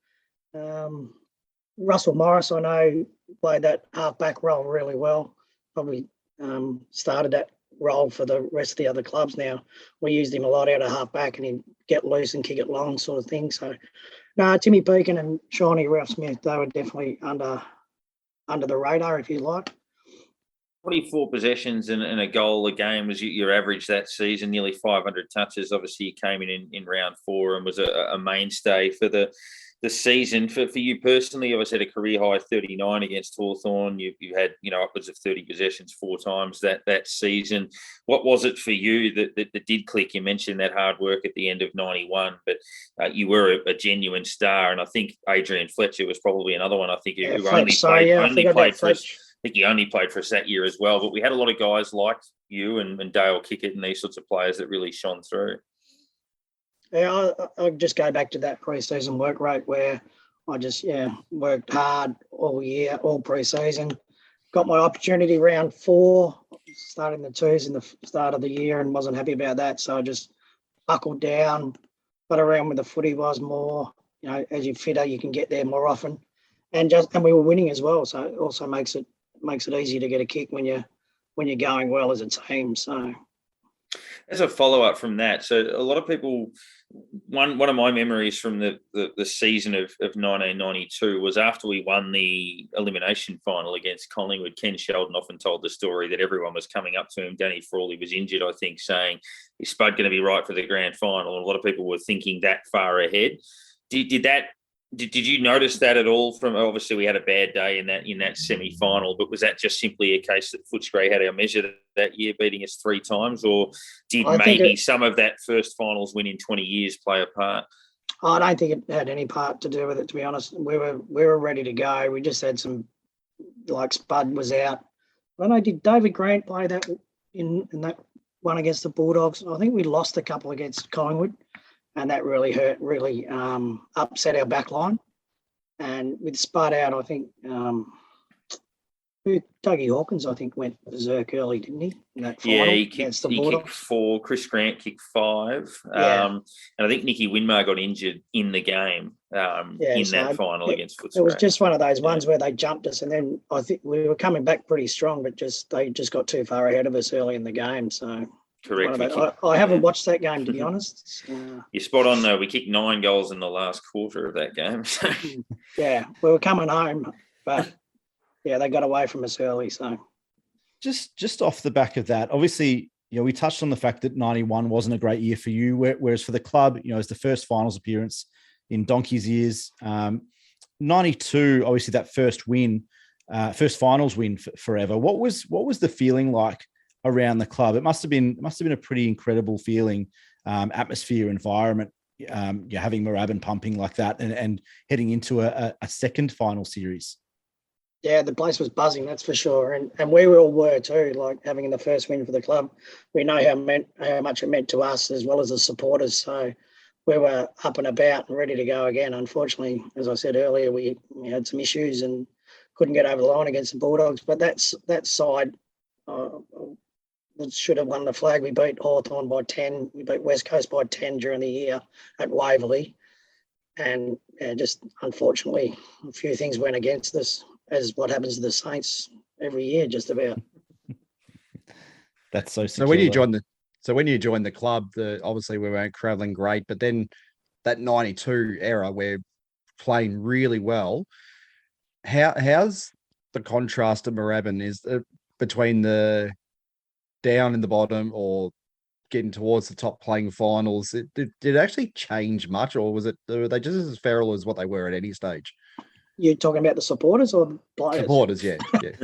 Russell Morris, I know, played that half-back role really well. Probably started that role for the rest of the other clubs now. We used him a lot out of half-back, and he'd get loose and kick it long sort of thing. So, no, Timmy Pekin and Shawnee Ralph Smith, they were definitely under the radar, if you like. 24 possessions and a goal a game was your average that season, nearly 500 touches. Obviously, you came in round 4 and was a mainstay for the season. For you personally, you obviously had a career high 39 against Hawthorn. You had upwards of 30 possessions 4 times that season. What was it for you that did click? You mentioned that hard work at the end of 91, but you were a genuine star, and I think Adrian Fletcher was probably another one. I think who only played for us. I think he only played for us that year as well. But we had a lot of guys like you and Dale Kickett and these sorts of players that really shone through. Yeah, I'll just go back to that pre-season work rate where I just, worked hard all year, all pre-season. Got my opportunity round 4, starting the 2s in the start of the year, and wasn't happy about that. So I just buckled down, got around with the footy was more, as you fitter, you can get there more often. And we were winning as well. So it also makes it easier to get a kick when you're going well as a team. So, as a follow-up from that, so a lot of people, one of my memories from the season of 1992 was after we won the elimination final against Collingwood. Ken Sheldon often told the story that everyone was coming up to him. Danny Frawley was injured, I think, saying, is Spud going to be right for the grand final? And a lot of people were thinking that far ahead. Did you notice that at all? From obviously we had a bad day in that semi-final, but was that just simply a case that Footscray had our measure that year, beating us 3 times, or did maybe some of that first finals win in 20 years play a part? I don't think it had any part to do with it, to be honest. We were ready to go. We just had some, like Spud was out. I don't know, did David Grant play that in that one against the Bulldogs. I think we lost a couple against Collingwood, and that really hurt, really upset our back line. And with Spud out, I think Dougie Hawkins, I think, went berserk early, didn't he? In that final Yeah, against the he Bulldogs. kicked 4. Chris Grant kicked 5. Yeah. And I think Nicky Winmar got injured in the game that final against Footscray. It was just one of those ones where they jumped us, and then I think we were coming back pretty strong, but they just got too far ahead of us early in the game. So correct. I haven't watched that game, to be honest. You're spot on, though. We kicked 9 goals in the last quarter of that game. Yeah, we were coming home, but yeah, they got away from us early. So just off the back of that, obviously, we touched on the fact that 91 wasn't a great year for you, whereas for the club, it's the first finals appearance in Donkey's years. 92, obviously that first win, first finals win forever. What was the feeling like around the club? It must have been a pretty incredible feeling, atmosphere, environment, having Moorabbin pumping like that and heading into a second final series. Yeah, the place was buzzing, that's for sure. And we all were too, like having the first win for the club. We know how much it meant to us as well as the supporters. So we were up and about and ready to go again. Unfortunately, as I said earlier, we had some issues and couldn't get over the line against the Bulldogs. But that side should have won the flag. We beat Hawthorn by 10. We beat West Coast by 10 during the year at Waverley. And just unfortunately, a few things went against us, as what happens to the Saints every year, just about. That's so. So when you joined the club, obviously we weren't travelling great, but then that 92 era, we're playing really well. How's the contrast of Moorabbin is between the down in the bottom or getting towards the top, playing finals? Did it actually change much, or were they just as feral as what they were at any stage? You're talking about the supporters or the players? Supporters, yeah.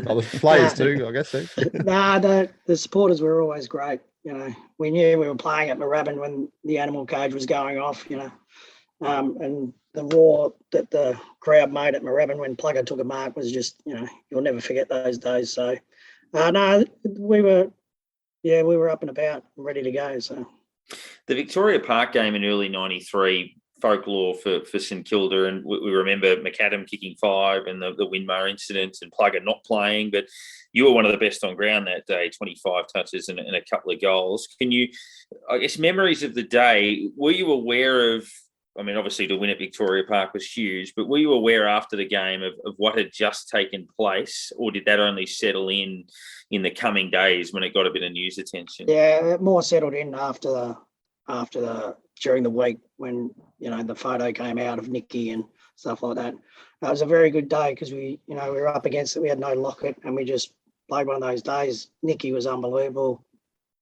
Oh, the players too, I guess. Too. Nah, the supporters were always great. We knew we were playing at Moorabbin when the animal cage was going off. And the roar that the crowd made at Moorabbin when Plugger took a mark was just, you'll never forget those days. So, no, we were up and about and ready to go. So, the Victoria Park game in early '93. Folklore for St Kilda, and we remember McAdam kicking 5 and the Winmar incident and Plugger not playing, but you were one of the best on ground that day, 25 touches and a couple of goals. Can you, I guess, memories of the day, were you aware of, obviously the win at Victoria Park was huge, but were you aware after the game of what had just taken place, or did that only settle in the coming days when it got a bit of news attention? Yeah, it more settled in during the week when, the photo came out of Nicky and stuff like that. It was a very good day because we were up against it. We had no Lockett and we just played one of those days. Nicky was unbelievable.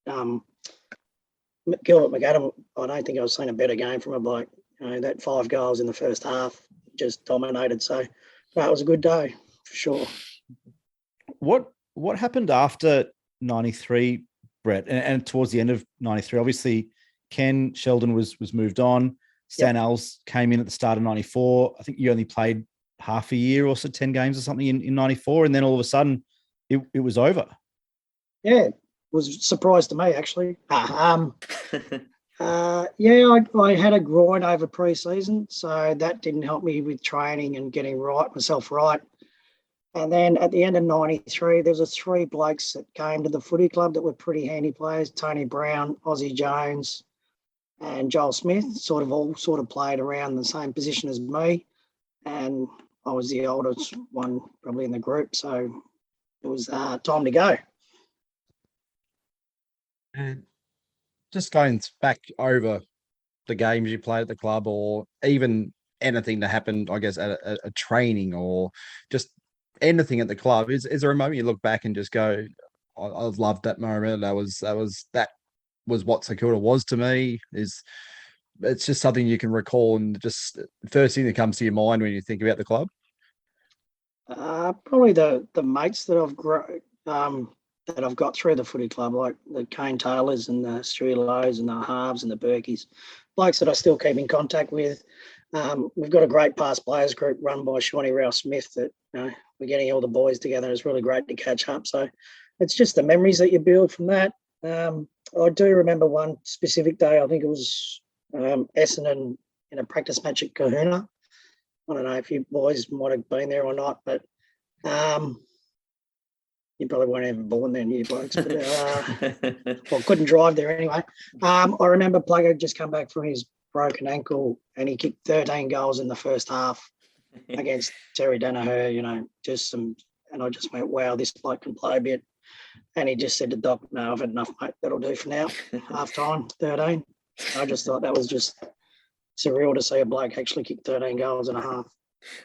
Gilbert McAdam, I don't think I've seen a better game from a bloke. That 5 goals in the first half just dominated. So that was a good day for sure. What happened after 93, Brett, and towards the end of 93? Obviously, Ken Sheldon was moved on. Stan Alls came in at the start of 94. I think you only played half a year or so, 10 games or something in 94. And then all of a sudden it was over. Yeah, it was a surprise to me, actually. I had a groin over pre-season, so that didn't help me with training and getting myself right. And then at the end of 93, there was 3 blokes that came to the footy club that were pretty handy players: Tony Brown, Ozzie Jones, and Joel Smith, all played around the same position as me. And I was the oldest one probably in the group. So it was time to go. And just going back over the games you played at the club, or even anything that happened, I guess, at a training or just anything at the club, is there a moment you look back and just go, I loved that moment. That was what St Kilda was to me. It's just something you can recall, and just first thing that comes to your mind when you think about the club? Probably the mates that I've got through the footy club, like the Kane Taylors and the Stewie Lows and the Harves and the Berkeys, blokes that I still keep in contact with. We've got a great past players group run by Shawnee Rouse Smith that we're getting all the boys together. It's really great to catch up. So it's just the memories that you build from that. I do remember one specific day. I think it was Essendon in a practice match at Kahuna. I don't know if you boys might have been there or not, but you probably weren't even born then, you blokes. But, well, couldn't drive there anyway. I remember Plugger had just come back from his broken ankle and he kicked 13 goals in the first half against Terry Danaher, and I just went, wow, this bloke can play a bit. And he just said to Doc, no, I've had enough, mate. That'll do for now. Half time, 13. I just thought that was just surreal to see a bloke actually kick 13 goals and a half.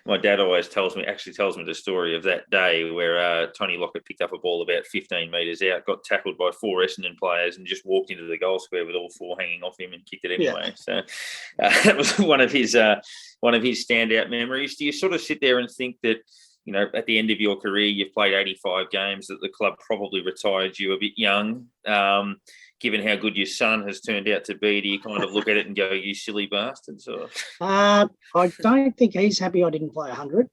My dad always tells me the story of that day where Tony Lockett picked up a ball about 15 metres out, got tackled by 4 Essendon players and just walked into the goal square with all 4 hanging off him and kicked it anyway. Yeah. So that was one of his standout memories. Do you sort of sit there and think that, at the end of your career, you've played 85 games, that the club probably retired you a bit young? Given how good your son has turned out to be, do you kind of look at it and go, you silly bastards? Or? I don't think he's happy I didn't play 100.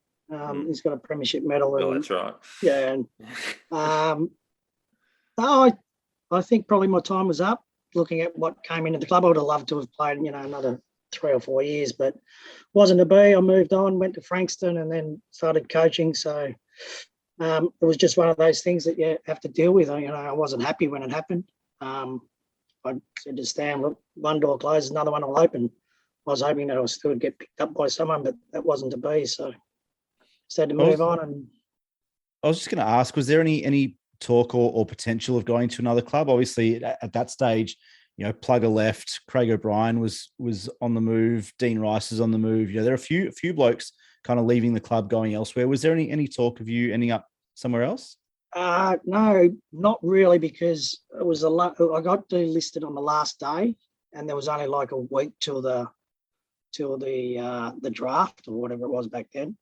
He's got a premiership medal. Well, that's right. Yeah. And I think probably my time was up looking at what came into the club. I would have loved to have played, another 3 or 4 years, but wasn't to be. I moved on, went to Frankston and then started coaching. So it was just one of those things that you have to deal with. I wasn't happy when it happened. I said to Stan, look, one door closes, another one will open. I was hoping that I still would get picked up by someone, but that wasn't to be. So just had to move on. And I was just going to ask, was there any talk or potential of going to another club? Obviously, at that stage, Plugger left, Craig O'Brien was on the move, Dean Rice is on the move. There are a few blokes kind of leaving the club, going elsewhere. Was there any talk of you ending up somewhere else? No, not really, because it was I got delisted on the last day, and there was only like a week till the draft or whatever it was back then.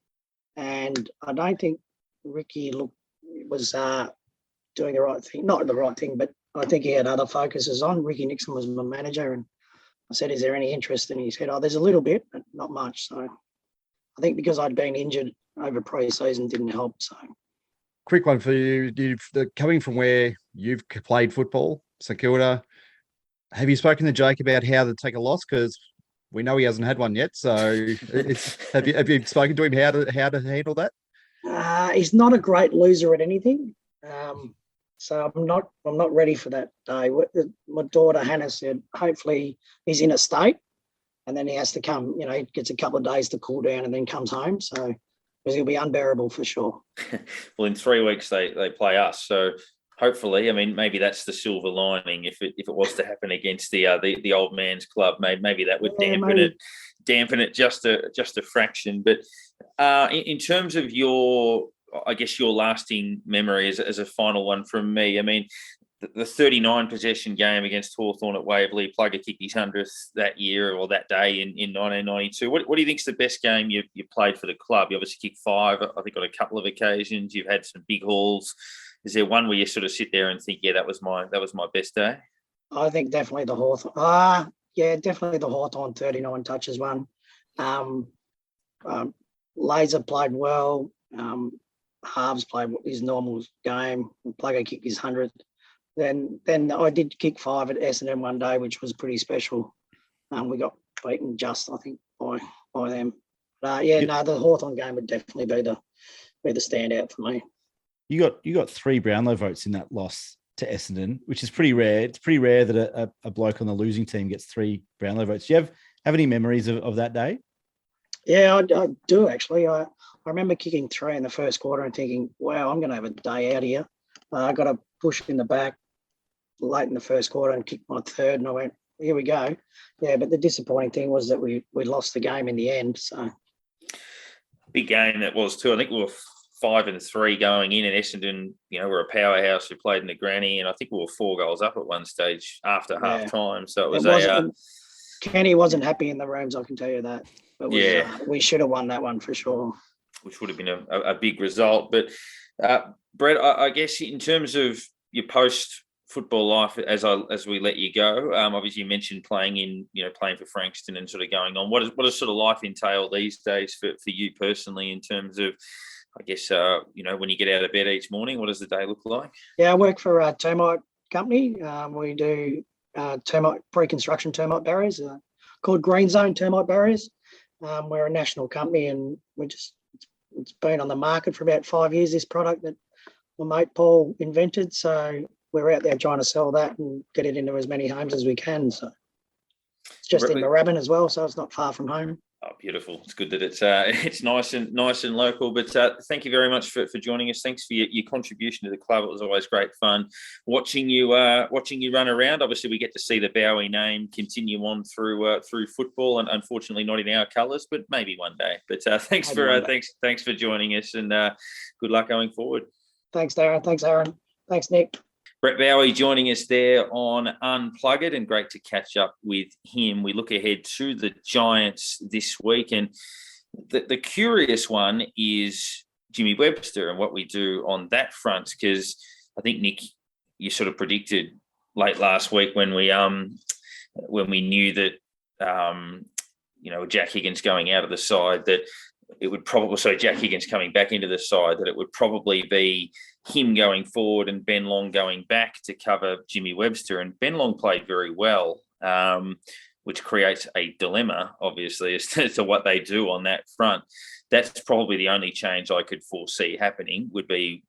And I don't think Ricky was doing the right thing, not the right thing, but I think he had other focuses on. Ricky Nixon was my manager, and I said, "Is there any interest?" And he said, "Oh, there's a little bit, but not much." So I think because I'd been injured over pre-season didn't help. So. Quick one for you. Coming from where you've played football, St Kilda, have you spoken to Jake about how to take a loss? Because we know he hasn't had one yet. So have you spoken to him how to handle that? He's not a great loser at anything. So I'm not ready for that day. My daughter Hannah said hopefully he's in a state, and then he has to come. He gets a couple of days to cool down and then comes home. So. Because he'll be unbearable for sure. Well, in 3 weeks they play us, so hopefully, maybe that's the silver lining. If it was to happen against the old man's club, maybe that would dampen it just a fraction. But in terms of your lasting memory as a final one from me, the 39 possession game against Hawthorn at Waverley, Plugger kicked his 100th that year or that day in 1992. What do you think's the best game you played for the club? You obviously kicked 5, I think, on a couple of occasions. You've had some big hauls. Is there one where you sort of sit there and think, yeah, that was my best day? I think definitely the Hawthorn. Definitely the Hawthorn 39 touches one. Laser played well. Halves played his normal game. Plugger kicked his 100th. Then I did kick 5 at Essendon one day, which was pretty special. We got beaten just, I think, by them. The Hawthorn game would definitely be the standout for me. You got 3 Brownlow votes in that loss to Essendon, which is pretty rare. It's pretty rare that a bloke on the losing team gets 3 Brownlow votes. Do you have any memories of that day? Yeah, I do actually. I remember kicking 3 in the first quarter and thinking, wow, I'm going to have a day out here. I got a push in the back late in the first quarter and kicked my 3rd, and I went, here we go. Yeah, but the disappointing thing was that we lost the game in the end. So big game that was too. I think we were 5-3 going in, and Essendon, were a powerhouse who played in the granny, and I think we were 4 goals up at one stage after half time. So it was Kenny wasn't happy in the rooms, I can tell you that. But we should have won that one for sure. Which would have been a big result. But Brett, I guess in terms of your post-football life, as we let you go, obviously you mentioned playing for Frankston and sort of going on. What does sort of life entail these days for you personally in terms of, I guess, when you get out of bed each morning, what does the day look like? Yeah, I work for a termite company. We do termite pre-construction termite barriers called Green Zone termite barriers. We're a national company, and it's been on the market for about 5 years, this product that my mate Paul invented. So we're out there trying to sell that and get it into as many homes as we can. So it's just in Moorabbin as well, so it's not far from home. Oh, beautiful! It's good that it's nice and local. But thank you very much for joining us. Thanks for your contribution to the club. It was always great fun watching you run around. Obviously, we get to see the Bowey name continue on through football, and unfortunately not in our colours, but maybe one day. But thanks for joining us, and good luck going forward. Thanks, Darren. Thanks, Aaron. Thanks, Nick. Brett Bowey joining us there on Unplugged, and great to catch up with him. We look ahead to the Giants this week, and the curious one is Jimmy Webster and what we do on that front, because I think, Nick, you sort of predicted late last week when we knew that Jack Higgins going out of the side, that it would probably, so Jack Higgins coming back into the side, that it would probably be him going forward and Ben Long going back to cover Jimmy Webster. And Ben Long played very well, which creates a dilemma, obviously, as to what they do on that front. That's probably the only change I could foresee happening would be,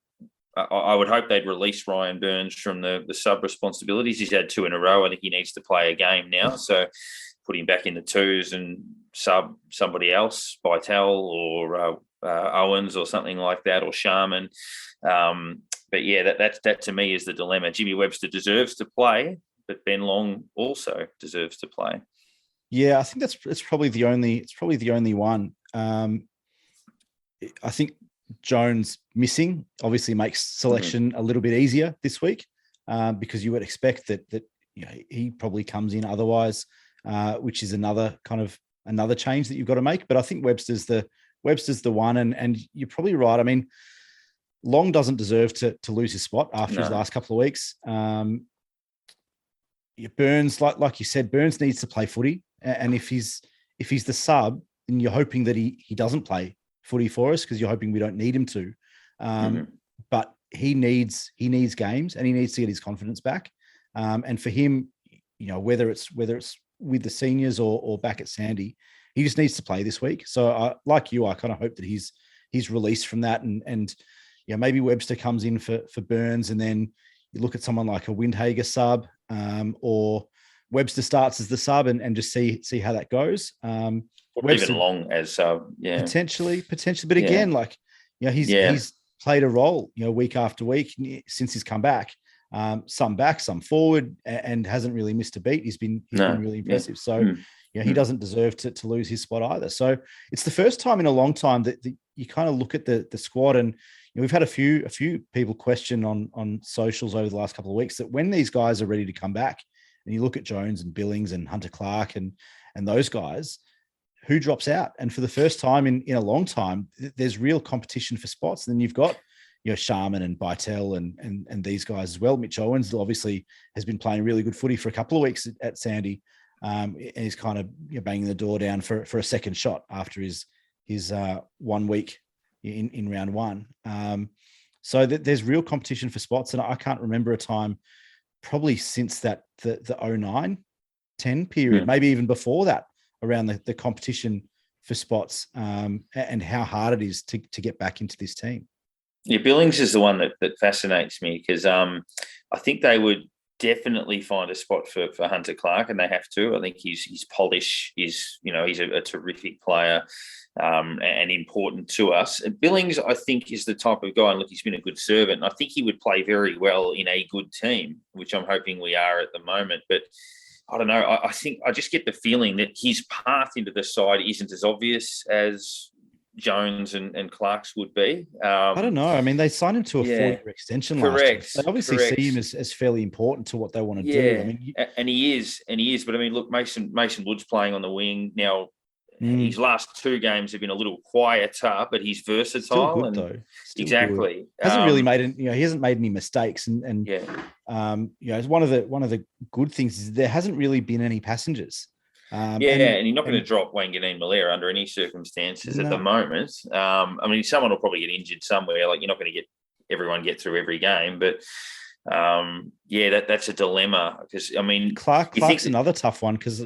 I would hope they'd release Ryan Burns from the sub responsibilities. He's had 2 in a row. I think he needs to play a game now. So put him back in the twos and sub somebody else, Vital or Owens or something like that, or Sharman. But yeah, that to me is the dilemma. Jimmy Webster deserves to play, but Ben Long also deserves to play. Yeah, I think it's probably the only one. I think Jones missing obviously makes selection a little bit easier this week, because you would expect that he probably comes in otherwise, which is another change that you've got to make. But I think Webster's the one, and you're probably right. I mean, Long doesn't deserve to lose his spot after his last couple of weeks. Burns, like you said, Burns needs to play footy, and if he's the sub, then you're hoping that he doesn't play footy for us, because you're hoping we don't need him to. But he needs games, and he needs to get his confidence back. And for him, whether it's with the seniors or back at Sandy, he just needs to play this week. So like you, I kind of hope that he's released from that, and maybe Webster comes in for Burns, and then you look at someone like a Windhager sub, or Webster starts as the sub and just see how that goes. Webster, even Long as sub, potentially. But again, he's played a role, week after week since he's come back. Some back, some forward, and hasn't really missed a beat. He's been really impressive. So he doesn't deserve to lose his spot either. So it's the first time in a long time that you kind of look at the squad, and we've had a few people question on socials over the last couple of weeks that when these guys are ready to come back, and you look at Jones and Billings and Hunter Clark and those guys, who drops out? And for the first time in a long time, there's real competition for spots. And then you've got Sharman and Vital and these guys as well. Mitch Owens obviously has been playing really good footy for a couple of weeks at Sandy, and he's kind of banging the door down for a second shot after his 1 week in round one. So there's real competition for spots, and I can't remember a time probably since the 09-10 period, maybe even before that, around the competition for spots, and how hard it is to get back into this team. Yeah, Billings is the one that fascinates me, because I think they would definitely find a spot for Hunter Clark, and they have to. I think his polish is, he's a terrific player, and important to us. And Billings, I think, is the type of guy, and look, he's been a good servant, and I think he would play very well in a good team, which I'm hoping we are at the moment. But I don't know. I think I just get the feeling that his path into the side isn't as obvious as Jones and Clark's would be. I don't know. I mean, they signed him to a 4-year extension last year. They obviously see him as fairly important to what they want to do. I mean, and he is. But I mean, look, Mason Wood's playing on the wing now. His last 2 games have been a little quieter, but he's versatile. Still good, though. Exactly. Good. Hasn't really made he hasn't made any mistakes, it's one of the good things is there hasn't really been any passengers. And you're not going to drop Wanganeen Malaya under any circumstances at the moment. I mean, someone will probably get injured somewhere. Like, you're not going to get everyone get through every game, but that's a dilemma, because I mean, Clark's another tough one, because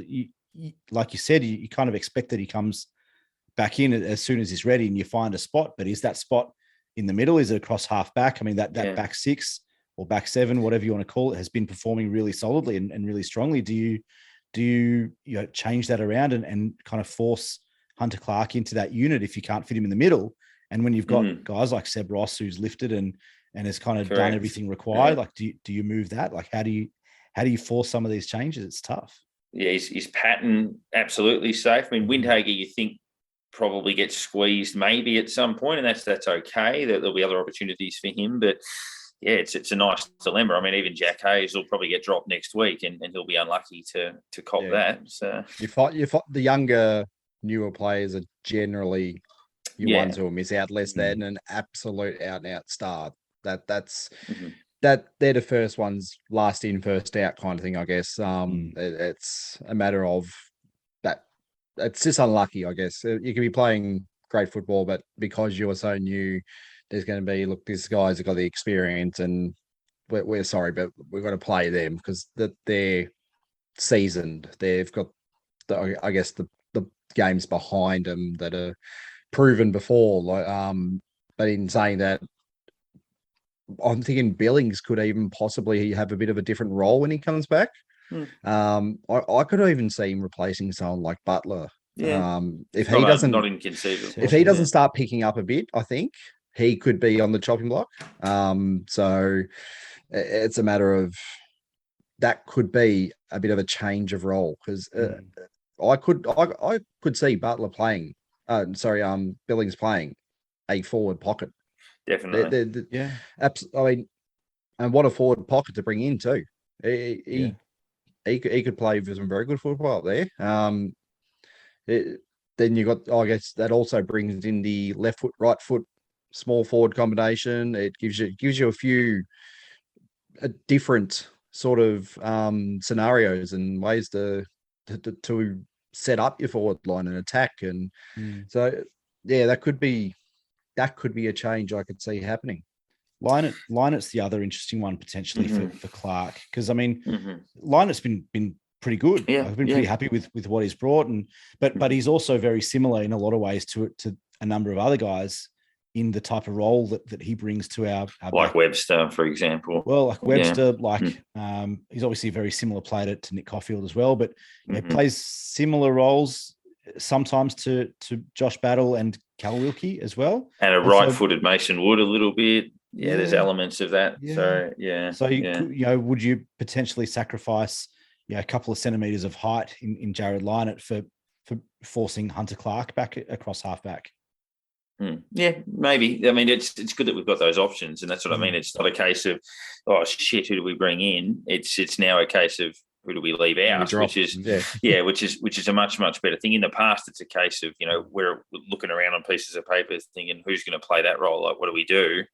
like you said, you kind of expect that he comes back in as soon as he's ready and you find a spot, but is that spot in the middle? Is it across half back? I mean, that back six or back seven, whatever you want to call it, has been performing really solidly and really strongly. Do you change that around and kind of force Hunter Clark into that unit if you can't fit him in the middle? And when you've got guys like Seb Ross, who's lifted and has kind of done everything required, like do you move that? Like how do you force some of these changes? It's tough. Yeah, is Patton absolutely safe? I mean, Windhager, you think probably gets squeezed maybe at some point, and that's okay. There'll be other opportunities for him, but yeah, it's a nice dilemma. I mean, even Jack Hayes will probably get dropped next week, and he'll be unlucky to cop that. So you fight the younger, newer players are generally ones who will miss out less than an absolute out and out star. That's that they're the first ones, last in, first out kind of thing, I guess. It's a matter of that. It's just unlucky, I guess. You can be playing great football, but because you are so new, there's going to be, look, these guys have got the experience, and we're sorry, but we've got to play them because they're seasoned. They've got, the games behind them that are proven before. But in saying that, I'm thinking Billings could even possibly have a bit of a different role when he comes back. I could even see him replacing someone like Butler. If he doesn't, not inconceivable. If he doesn't start picking up a bit, I think he could be on the chopping block. So it's a matter of that could be a bit of a change of role, because I could see Butler playing. Billings playing a forward pocket. Definitely. I mean, and what a forward pocket to bring in too. He could play some very good football up there. Then you got, I guess that also brings in the left foot, right foot, small forward combination. It gives you a few different sort of scenarios and ways to set up your forward line and attack. And so that could be a change I could see happening. Lynett's the other interesting one potentially for Clark, because I mean, Lynett's been pretty good. I've been pretty happy with what he's brought, but he's also very similar in a lot of ways to a number of other guys in the type of role that he brings to our like Webster, for example. Well, like Webster, he's obviously a very similar player to Nick Caulfield as well, but he plays similar roles sometimes to Josh Battle and Cal Wilkie as well. And right-footed Mason Wood a little bit. Yeah, there's elements of that. Yeah. So, would you potentially sacrifice a couple of centimetres of height in Jared Lynett for forcing Hunter Clark back across halfback? Yeah, maybe. I mean, it's good that we've got those options, and that's what I mean. It's not a case of, oh shit, who do we bring in? It's now a case of, who do we leave out? Which is a much better thing. In the past, it's a case of, we're looking around on pieces of paper thinking, who's going to play that role? Like, what do we do?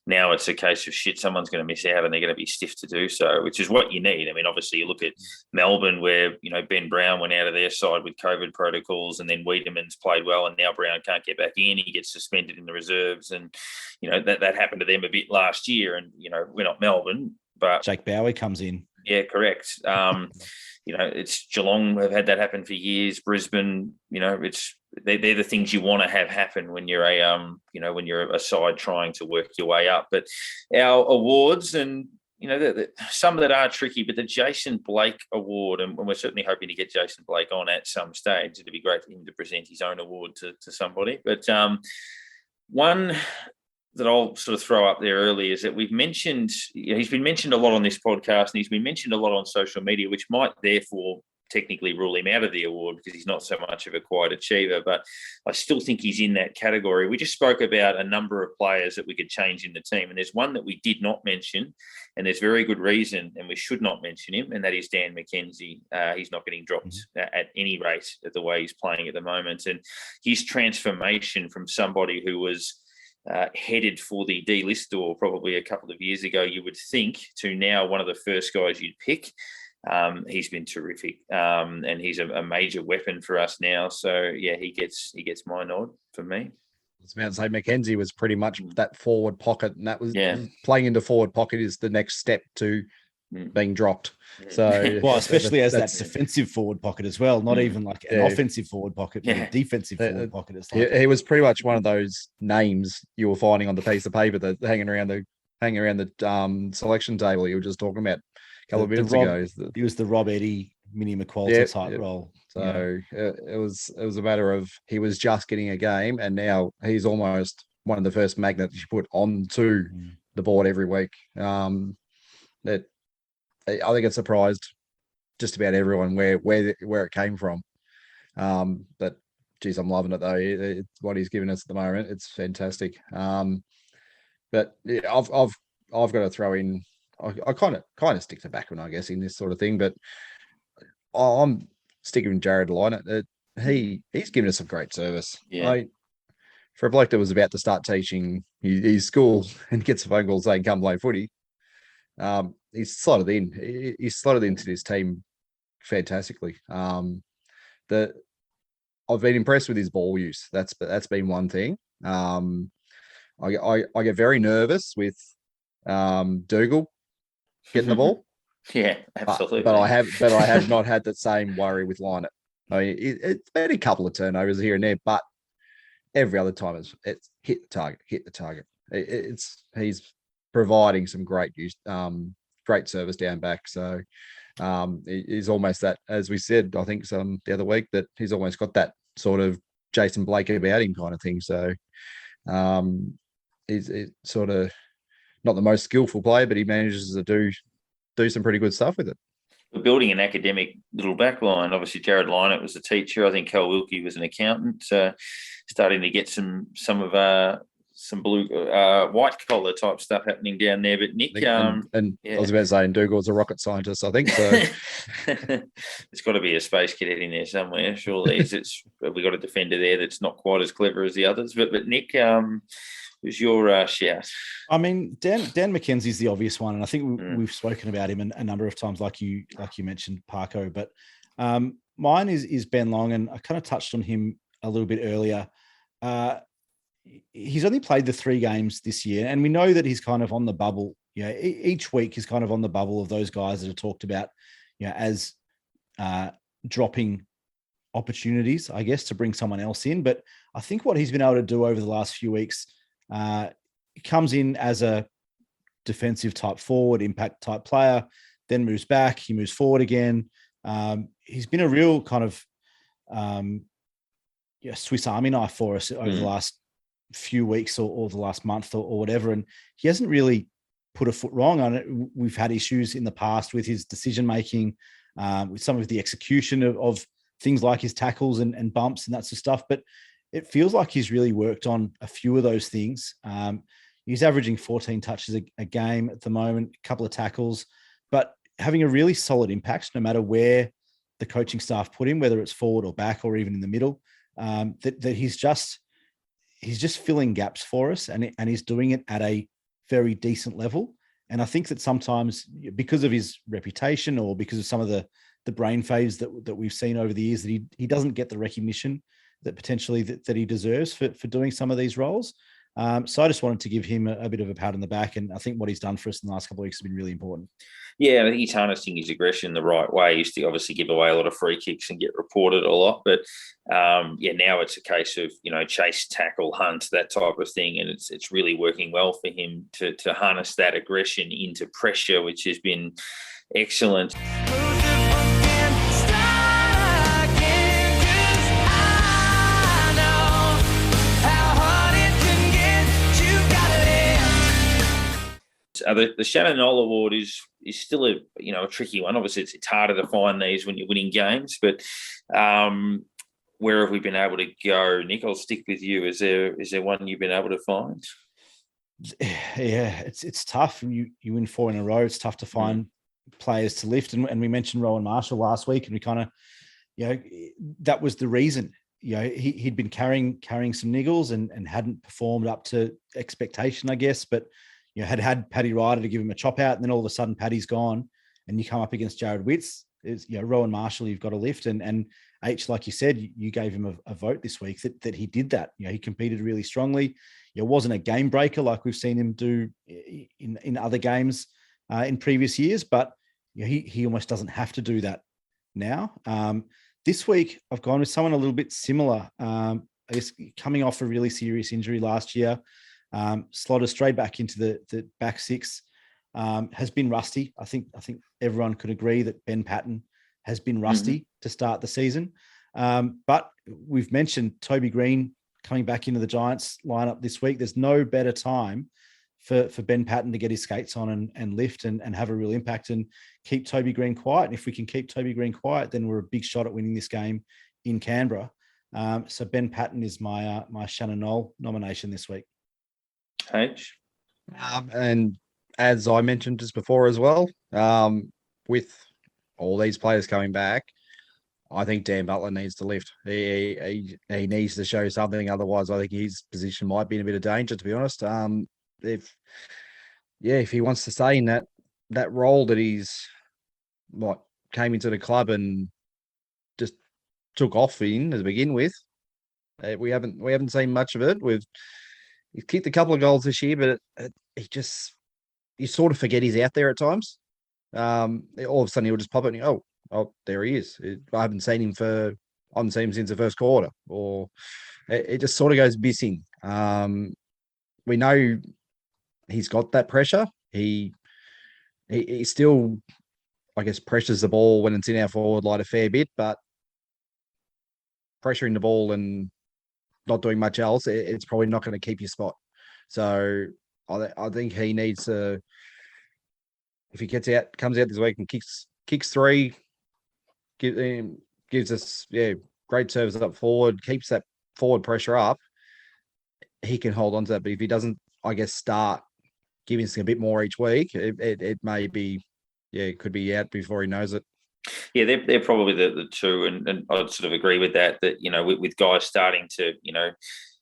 Now it's a case of shit, someone's going to miss out and they're going to be stiff to do so, which is what you need. I mean, obviously you look at Melbourne where, Ben Brown went out of their side with COVID protocols, and then Wiedemann's played well, and now Brown can't get back in. He gets suspended in the reserves, and, that happened to them a bit last year. And, we're not Melbourne, but Jake Bowey comes in. Yeah, correct. It's Geelong have had that happen for years. Brisbane, they're the things you want to have happen when you're when you're a side trying to work your way up. But our awards, and some that are tricky, but the Jason Blake Award, and we're certainly hoping to get Jason Blake on at some stage. It'd be great for him to present his own award to somebody. But one that I'll sort of throw up there early is that we've mentioned, he's been mentioned a lot on this podcast, and he's been mentioned a lot on social media, which might therefore technically rule him out of the award because he's not so much of a quiet achiever, but I still think he's in that category. We just spoke about a number of players that we could change in the team, and there's one that we did not mention, and there's very good reason, and we should not mention him, and that is Dan McKenzie. He's not getting dropped at any rate at the way he's playing at the moment, and his transformation from somebody who was headed for the D-list door probably a couple of years ago, you would think, to now one of the first guys you'd pick. he's been terrific, and he's a major weapon for us now. So yeah, he gets my nod for me. I was about to say Mackenzie was pretty much that forward pocket, and that was playing into forward pocket is the next step to being dropped. So well, especially as that defensive forward pocket as well, not even like an offensive forward pocket, but a defensive forward pocket. It's like he was pretty much one of those names you were finding on the piece of paper that hanging around the selection table you were just talking about a couple of minutes ago. He was the Rob Eddy, Mini McQualter type role. So it was a matter of he was just getting a game, and now he's almost one of the first magnets you put onto the board every week. That I think it surprised just about everyone where it came from. But geez, I'm loving it though. It's what he's giving us at the moment. It's fantastic. But yeah, I've got to throw in. I kind of stick to Backman, I guess, in this sort of thing. But I'm sticking with Jared Lynott. He's given us some great service. Yeah. For a bloke that was about to start teaching his school and gets a phone call saying come play footy, he's slotted in. He's slotted into this team fantastically. I've been impressed with his ball use. That's been one thing. I get very nervous with Dougal getting the ball. Yeah, absolutely. But I have not had the same worry with Lynott. I mean, it's been a couple of turnovers here and there, but every other time it's hit the target. He's providing some great use, great service down back. So he's almost that, as we said, I think the other week, that he's almost got that sort of Jason Blake about him kind of thing. So he's sort of not the most skillful player, but he manages to do some pretty good stuff with it. We're building an academic little back line. Obviously, Jared Lynott was a teacher. I think Cal Wilkie was an accountant. Starting to get some blue white collar type stuff happening down there. But Nick, I was about to say, and Dougal's a rocket scientist, I think. So there's got to be a space cadet in there somewhere. Surely, we've got a defender there that's not quite as clever as the others. But Nick, who's your shout? I mean, Dan McKenzie's the obvious one, and I think we've spoken about him a number of times, like you mentioned, Parko. But mine is Ben Long, and I kind of touched on him a little bit earlier. He's only played the 3 games this year, and we know that he's kind of on the bubble. Each week he's kind of on the bubble of those guys that are talked about, as dropping opportunities, I guess, to bring someone else in. But I think what he's been able to do over the last few weeks, he comes in as a defensive type forward, impact type player, then moves back, he moves forward again. He's been a real kind of Swiss Army knife for us over the last few weeks or the last month or whatever. And he hasn't really put a foot wrong on it. We've had issues in the past with his decision-making, with some of the execution of things like his tackles and bumps and that sort of stuff. But it feels like he's really worked on a few of those things. He's averaging 14 touches a game at the moment, a couple of tackles, but having a really solid impact no matter where the coaching staff put him, whether it's forward or back or even in the middle. That he's just filling gaps for us, and he's doing it at a very decent level. And I think that sometimes because of his reputation or because of some of the brain phase that we've seen over the years, that he doesn't get the recognition that potentially that he deserves for doing some of these roles. So I just wanted to give him a bit of a pat on the back, and I think what he's done for us in the last couple of weeks has been really important. Yeah, I think he's harnessing his aggression the right way. He used to obviously give away a lot of free kicks and get reported a lot, but now it's a case of chase, tackle, hunt, that type of thing, and it's really working well for him to harness that aggression into pressure, which has been excellent. The Shannon Knoll Award is still a tricky one. Obviously, it's harder to find these when you're winning games. But where have we been able to go, Nick? I'll stick with you. Is there one you've been able to find? Yeah, it's tough. You win 4 in a row. It's tough to find players to lift. And we mentioned Rowan Marshall last week, and we kind of, that was the reason. He'd been carrying some niggles and hadn't performed up to expectation, I guess. But had Paddy Ryder to give him a chop out, and then all of a sudden Paddy's gone, and you come up against Jared Witts, Rowan Marshall, you've got to lift. And H, like you said, you gave him a vote this week that he did that. He competed really strongly. It wasn't a game breaker like we've seen him do in other games in previous years, but he almost doesn't have to do that now. This week, I've gone with someone a little bit similar. I guess coming off a really serious injury last year, slotted straight back into the back six, has been rusty. I think everyone could agree that Ben Patton has been rusty to start the season. But we've mentioned Toby Green coming back into the Giants lineup this week. There's no better time for Ben Patton to get his skates on and lift and have a real impact and keep Toby Green quiet. And if we can keep Toby Green quiet, then we're a big shot at winning this game in Canberra. So Ben Patton is my Shannon Knoll nomination this week. H. And as I mentioned just before as well, with all these players coming back, I think Dan Butler needs to lift. He needs to show something. Otherwise, I think his position might be in a bit of danger, to be honest. If he wants to stay in that role that he's came into the club and just took off in to begin with, we haven't seen much of it. He's kicked a couple of goals this year, but you sort of forget he's out there at times. All of a sudden he'll just pop it and oh, there he is. I haven't seen him since the first quarter, or it just sort of goes missing. We know he's got that pressure. He still, I guess, pressures the ball when it's in our forward line a fair bit, but pressuring the ball and not doing much else, it's probably not going to keep your spot. So I think he needs to, if he comes out this week and kicks three, gives us great service up forward, keeps that forward pressure up, he can hold on to that. But if he doesn't, I guess, start giving us a bit more each week, it may be, it could be out before he knows it. Yeah, they're probably the two, and I'd sort of agree with that. That with guys starting to,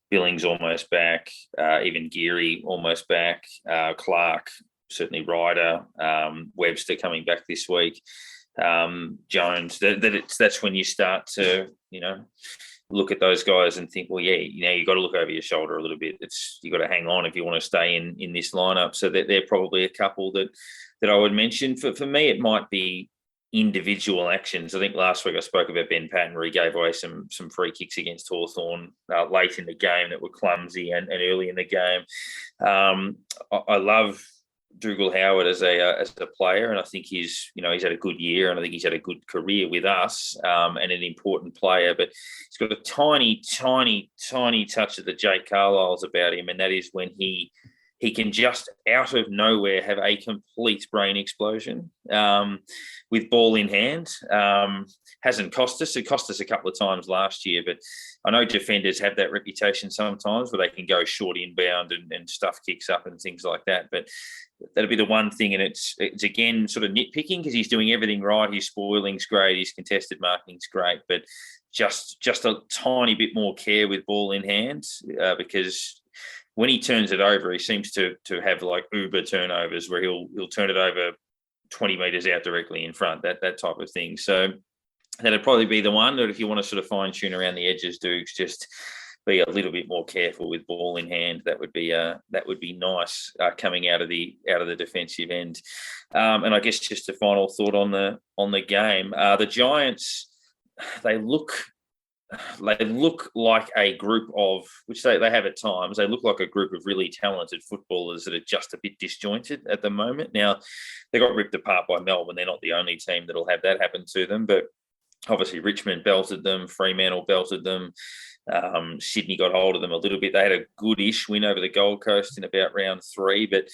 Billings almost back, even Geary almost back, Clark, certainly Ryder, Webster coming back this week, Jones. That's when you start to look at those guys and think, well, you got to look over your shoulder a little bit. You got to hang on if you want to stay in this lineup. So they're probably a couple that I would mention. For me, it might be individual actions. I think last week I spoke about Ben Patton, where he gave away some free kicks against Hawthorn late in the game that were clumsy and early in the game. I love Dougal Howard as a player, and I think he's had a good year, and I think he's had a good career with us, and an important player. But he's got a tiny touch of the Jake Carlisle's about him, and that is when he can just out of nowhere have a complete brain explosion with ball in hand. Hasn't cost us. It cost us a couple of times last year, but I know defenders have that reputation sometimes where they can go short inbound and stuff kicks up and things like that. But that'll be the one thing, and it's again sort of nitpicking because he's doing everything right. His spoiling's great. His contested marking's great, but just a tiny bit more care with ball in hand because when he turns it over, he seems to have like uber turnovers where he'll turn it over 20 metres out directly in front, that type of thing. So that'd probably be the one that if you want to sort of fine tune around the edges, Dukes, just be a little bit more careful with ball in hand. That would be nice coming out of the defensive end. And I guess just a final thought on the game, the Giants, they look like a group of, which they have at times, they look like a group of really talented footballers that are just a bit disjointed at the moment. Now, they got ripped apart by Melbourne. They're not the only team that'll have that happen to them, but obviously Richmond belted them, Fremantle belted them, Sydney got hold of them a little bit. They had a good-ish win over the Gold Coast in about round 3, but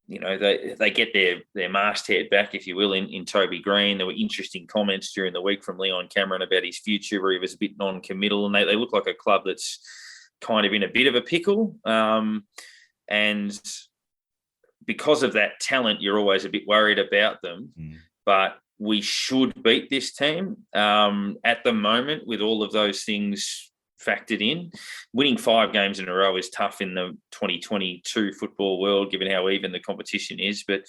they get their masthead back, if you will, in Toby Green. There were interesting comments during the week from Leon Cameron about his future, where he was a bit non-committal, and they look like a club that's kind of in a bit of a pickle. And because of that talent, you're always a bit worried about them. But we should beat this team at the moment with all of those things factored in. Winning 5 games in a row is tough in the 2022 football world, given how even the competition is. But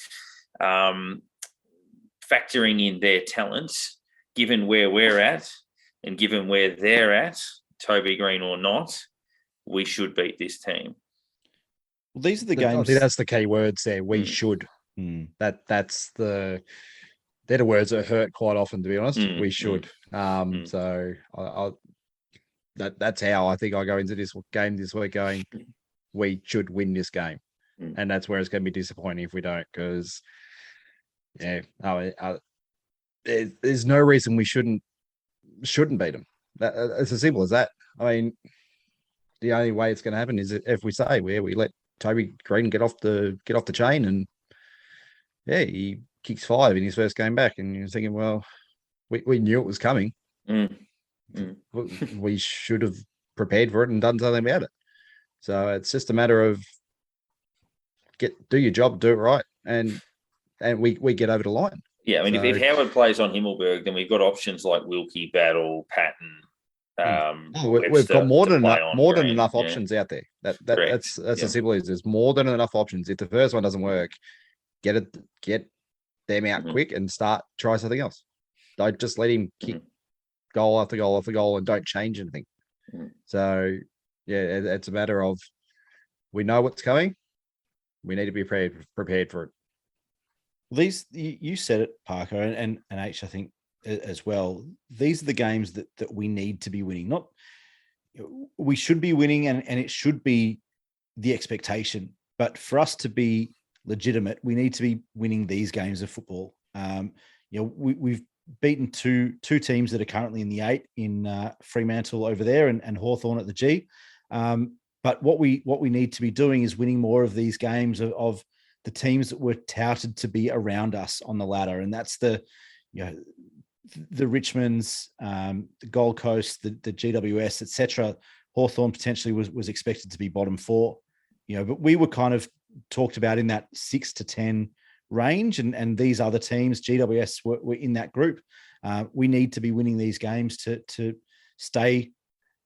factoring in their talents, given where we're at and given where they're at, Toby Green or not, we should beat this team. Well, these are the I games. think that's the key words there. We should. They're the words that hurt quite often, to be honest. We should. So that's how I think I go into this game this week going, we should win this game. And that's where it's going to be disappointing if we don't, because there's no reason we shouldn't beat them. It's as simple as that. I mean, the only way it's going to happen is if we say we let Toby Green get off the chain, and he kicks 5 in his first game back, and you're thinking, well, we knew it was coming. We should have prepared for it and done something about it. So it's just a matter of do your job, do it right, and we get over the line. Yeah, I mean, if Howard plays on Himmelberg, then we've got options like Wilkie, Battle, Patton. We've got more than enough options out there. That's as simple as there's more than enough options. If the first one doesn't work, get them out quick and try something else. Don't just let him kick goal after goal after goal and don't change anything. So it's a matter of we know what's coming. We need to be prepared for it. These, you said it, Parker, and H, I think as well. These are the games that we need to be winning. Not we should be winning, and it should be the expectation. But for us to be legitimate, we need to be winning these games of football. We've beaten two teams that are currently in the 8 in Fremantle over there and Hawthorn at the G. But what we need to be doing is winning more of these games of the teams that were touted to be around us on the ladder, and that's the Richmonds, the Gold Coast, the GWS, etc. Hawthorn potentially was expected to be bottom 4, but we were kind of talked about in that 6 to 10 range, and these other teams, GWS, were in that group. We need to be winning these games to stay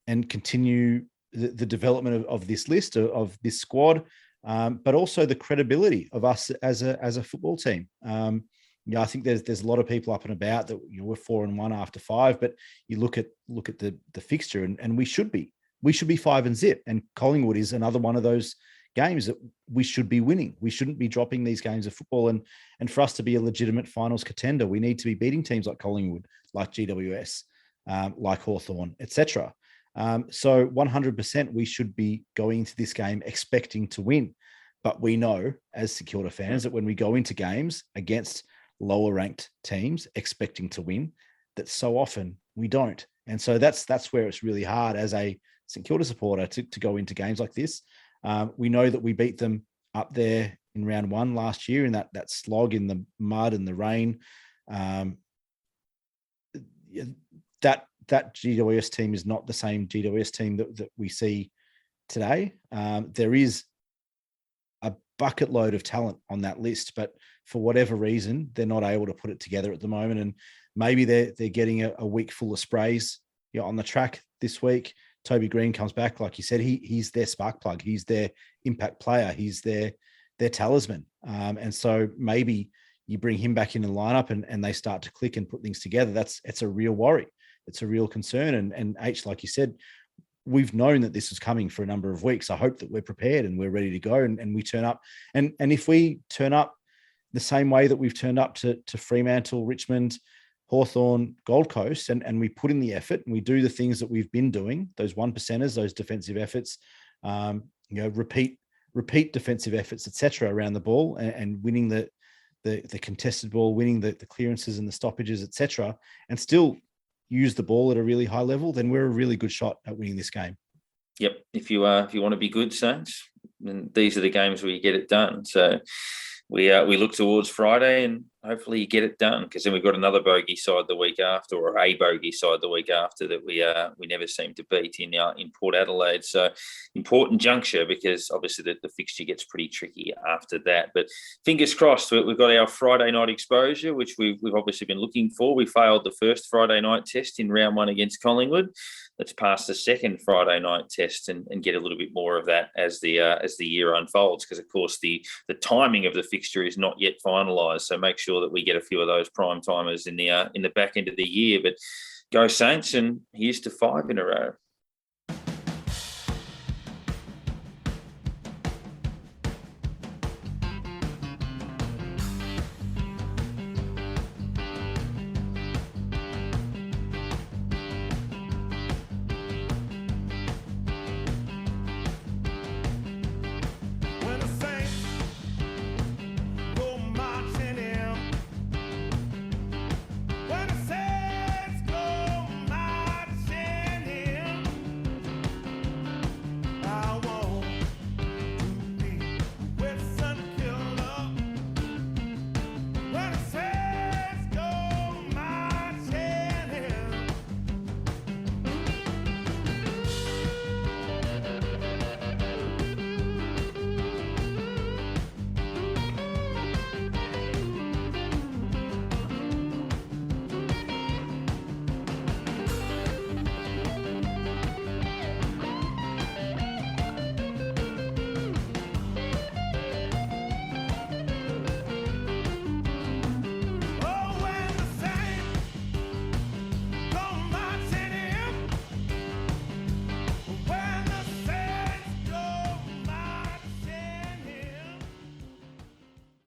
and continue the development of this list of this squad. But also the credibility of us as a football team. I think there's a lot of people up and about that we're 4-1 after 5, but you look at the fixture and we should be 5-0, and Collingwood is another one of those games that we should be winning. We shouldn't be dropping these games of football, and for us to be a legitimate finals contender, we need to be beating teams like Collingwood, like GWS, like Hawthorn, etc. So 100% we should be going into this game expecting to win. But we know as St Kilda fans that when we go into games against lower ranked teams expecting to win, that so often we don't. And so that's where it's really hard as a St Kilda supporter to go into games like this. We know that we beat them up there in round 1 last year in that slog in the mud and the rain. That GWS team is not the same GWS team that we see today. There is a bucket load of talent on that list, but for whatever reason, they're not able to put it together at the moment. And maybe they're getting a week full of sprays on the track this week. Toby Green comes back, like you said, he's their spark plug. He's their impact player. He's their talisman. And so maybe you bring him back in the lineup and they start to click and put things together. It's a real worry. It's a real concern. And H, like you said, we've known that this is coming for a number of weeks. I hope that we're prepared and we're ready to go and we turn up. And if we turn up the same way that we've turned up to Fremantle, Richmond, Hawthorn, Gold Coast, and we put in the effort and we do the things that we've been doing, those 1%ers, those defensive efforts, repeat defensive efforts, etc., around the ball and winning the contested ball, winning the clearances and the stoppages, etc., and still use the ball at a really high level, then we're a really good shot at winning this game. Yep. If you want to be good, Saints, then these are the games where you get it done. So we look towards Friday and hopefully you get it done, because then we've got another bogey side the week after, or a bogey side the week after that we never seem to beat in Port Adelaide. So important juncture, because obviously the fixture gets pretty tricky after that. But fingers crossed, we've got our Friday night exposure, which we've obviously been looking for. We failed the first Friday night test in round 1 against Collingwood. Let's pass the second Friday night test and get a little bit more of that as the year unfolds, because of course the timing of the fixture is not yet finalised. So make sure sure that we get a few of those prime timers in the back end of the year. But go Saints, and here's to 5 in a row.